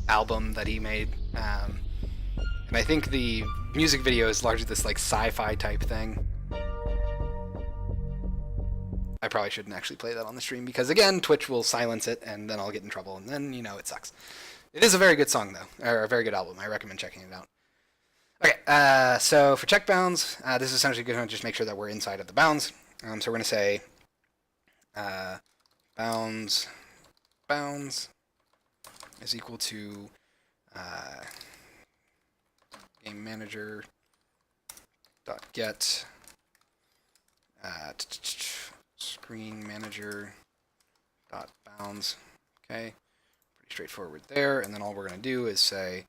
[SPEAKER 1] album that he made. And I think the music video is largely this like sci-fi type thing. I probably shouldn't actually play that on the stream because, again, Twitch will silence it and then I'll get in trouble and then, it sucks. It is a very good song, though, or a very good album. I recommend checking it out. Okay, so for check bounds, this is essentially going to just make sure that we're inside of the bounds. So we're going to say bounds is equal to game manager dot get screen manager dot bounds. Okay, pretty straightforward there. And then all we're going to do is say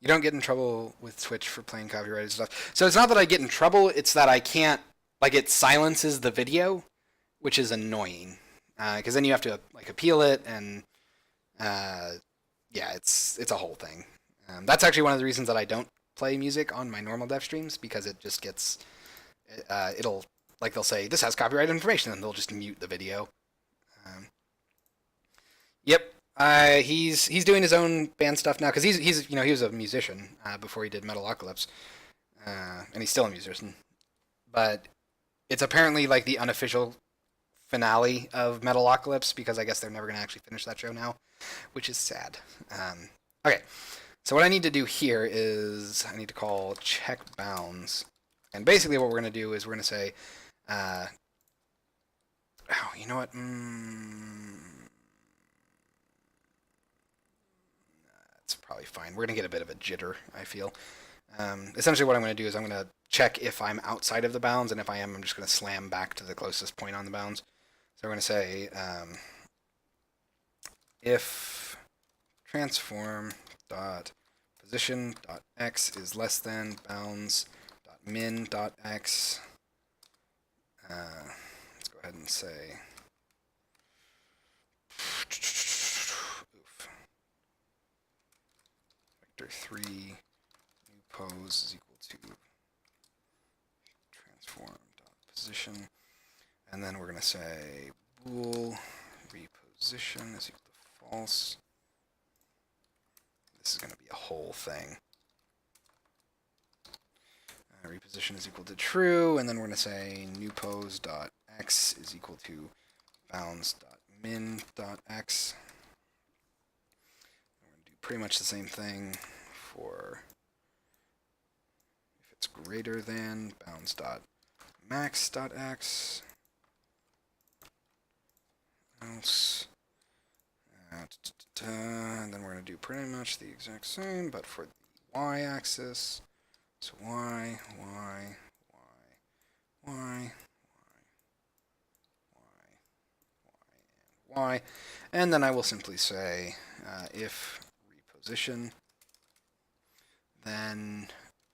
[SPEAKER 1] you don't get in trouble with Twitch for playing copyrighted stuff. So it's not that I get in trouble, it's that I can't, like, it silences the video, which is annoying. Because then you have to, like, appeal it, and, yeah, it's a whole thing. That's actually one of the reasons that I don't play music on my normal dev streams, because it just gets, it'll, like, they'll say, this has copyrighted information, and they'll just mute the video. Yep. He's doing his own band stuff now because he's he was a musician before he did Metalocalypse, and he's still a musician. But it's apparently like the unofficial finale of Metalocalypse because I guess they're never going to actually finish that show now, which is sad. Okay, so what I need to do here is I need to call check bounds, and basically what we're going to do is we're going to say, oh, you know what? It's probably fine. We're going to get a bit of a jitter, I feel. Essentially what I'm going to do is I'm going to check if I'm outside of the bounds, and if I am, I'm just going to slam back to the closest point on the bounds. So we're going to say if transform dot position.x is less than bounds.min.x. Let's go ahead and say vector 3 new pose is equal to transform.position, and then we're going to say bool reposition is equal to false. This is going to be a whole thing. Reposition is equal to true, and then we're going to say new pose.x is equal to bounds.min.x. We're going to do pretty much the same thing for if it's greater than bounds.max.x. Else. And then we're going to do pretty much the exact same, but for the y-axis. So y, and then I will simply say if reposition, then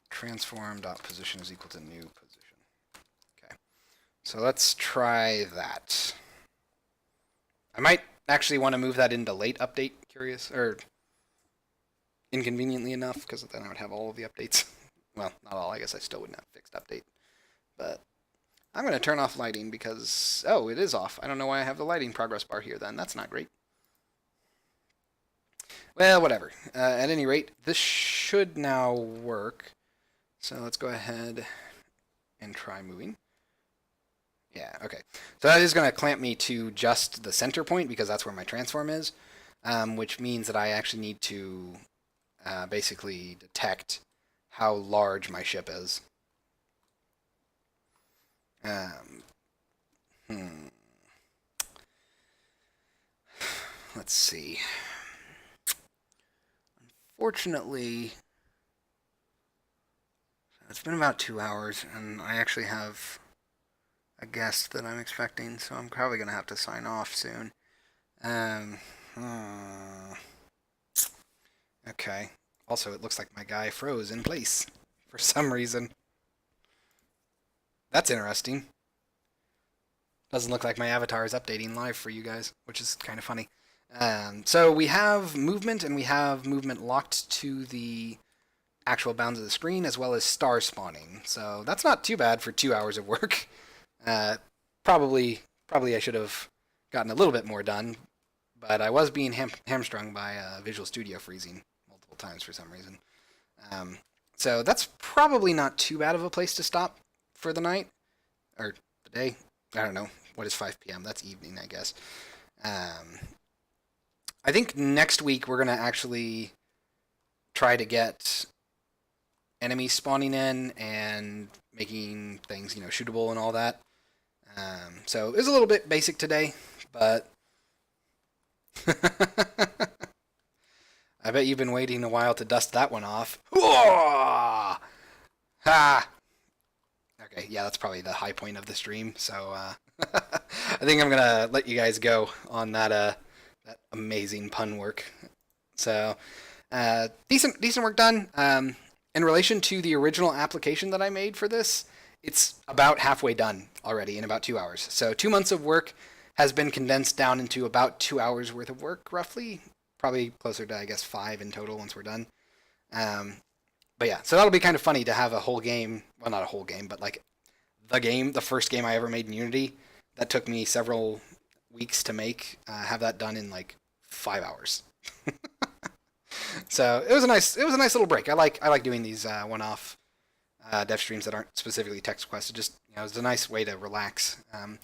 [SPEAKER 1] transform.position is equal to new position. Okay, so let's try that. I might actually want to move that into late update, inconveniently enough, because then I would have all of the updates. Well, not all, I guess I still wouldn't have fixed update. But I'm going to turn off lighting because, oh, it is off. I don't know why I have the lighting progress bar here then. That's not great. Well, whatever. At any rate, this should now work. So let's go ahead and try moving. Yeah, okay. So that is going to clamp me to just the center point because that's where my transform is, which means that I actually need to basically detect how large my ship is. Let's see. Unfortunately, it's been about 2 hours, and I actually have a guest that I'm expecting, so I'm probably going to have to sign off soon. Okay. Also, it looks like my guy froze in place for some reason. That's interesting. Doesn't look like my avatar is updating live for you guys, which is kind of funny. So we have movement, and we have movement locked to the actual bounds of the screen, as well as star spawning. So that's not too bad for 2 hours of work. Probably I should have gotten a little bit more done, but I was being hamstrung by Visual Studio freezing multiple times for some reason. So that's probably not too bad of a place to stop for the night, or the day. I don't know. What is 5 p.m.? That's evening, I guess. I think next week we're going to actually try to get enemies spawning in and making things, shootable and all that. So it was a little bit basic today, but I bet you've been waiting a while to dust that one off. Ha! Okay, yeah, that's probably the high point of the stream. So I think I'm gonna let you guys go on that amazing pun work. So decent work done. In relation to the original application that I made for this, it's about halfway done already in about 2 hours. So 2 months of work has been condensed down into about 2 hours worth of work, roughly. Probably closer to, I guess, 5 in total once we're done. But yeah, so that'll be kind of funny to have a whole game, well, not a whole game, but like the first game I ever made in Unity, that took me several weeks to make, have that done in like 5 hours. So it was a nice little break. I like doing these one-off dev streams that aren't specifically text quests. It just, it's a nice way to relax. I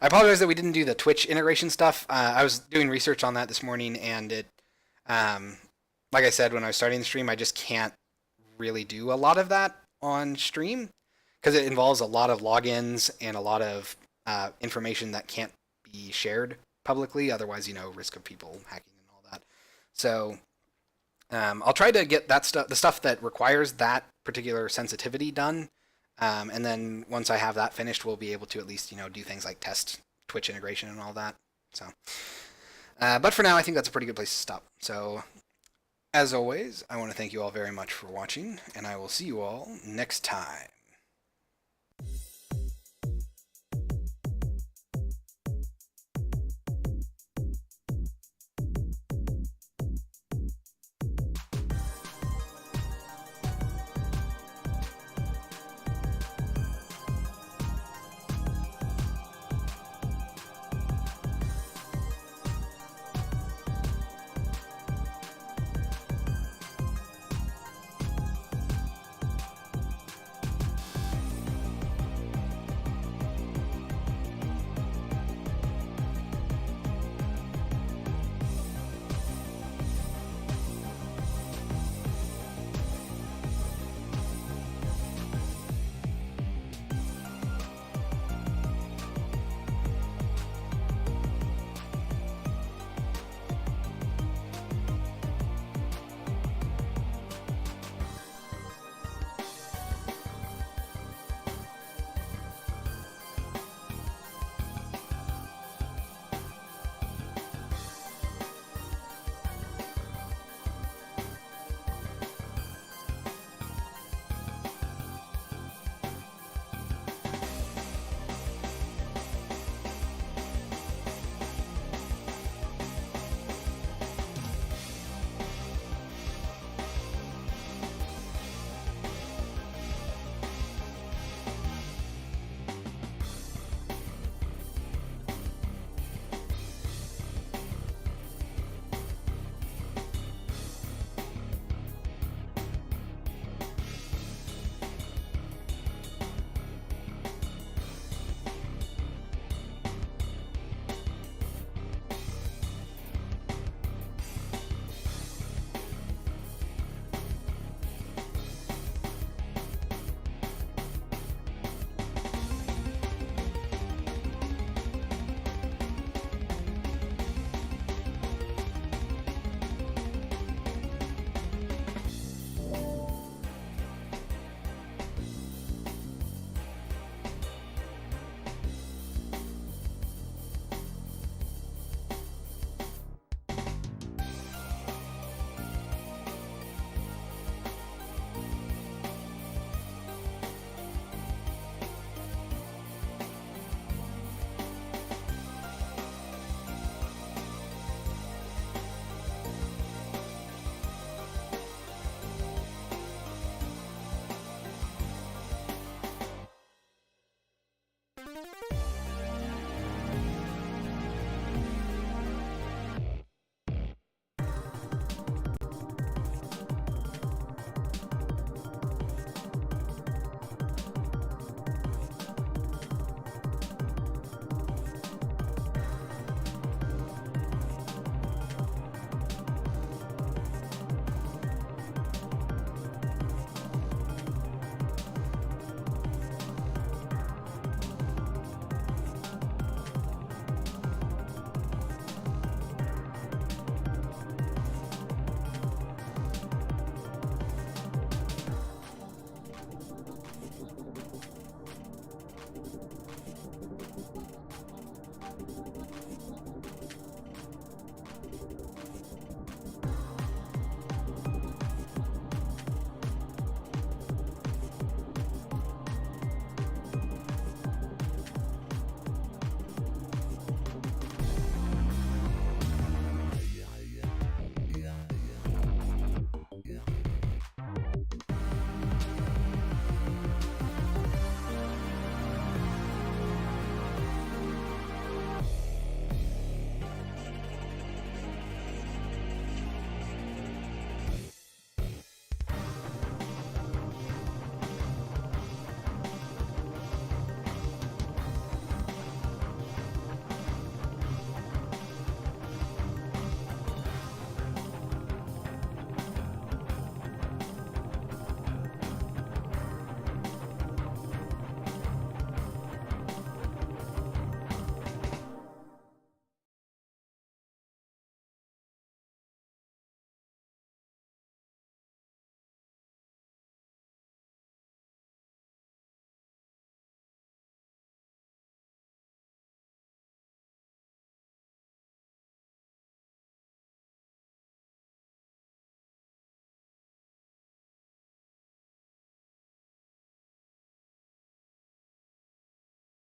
[SPEAKER 1] apologize that we didn't do the Twitch integration stuff. I was doing research on that this morning, and it, like I said when I was starting the stream, I just can't really do a lot of that on stream because it involves a lot of logins and a lot of information that can't be shared publicly. Otherwise, risk of people hacking and all that. So I'll try to get that stuff, the stuff that requires that particular sensitivity done. And then once I have that finished, we'll be able to at least, do things like test Twitch integration and all that. So, but for now, I think that's a pretty good place to stop. So As always, I want to thank you all very much for watching, and I will see you all next time.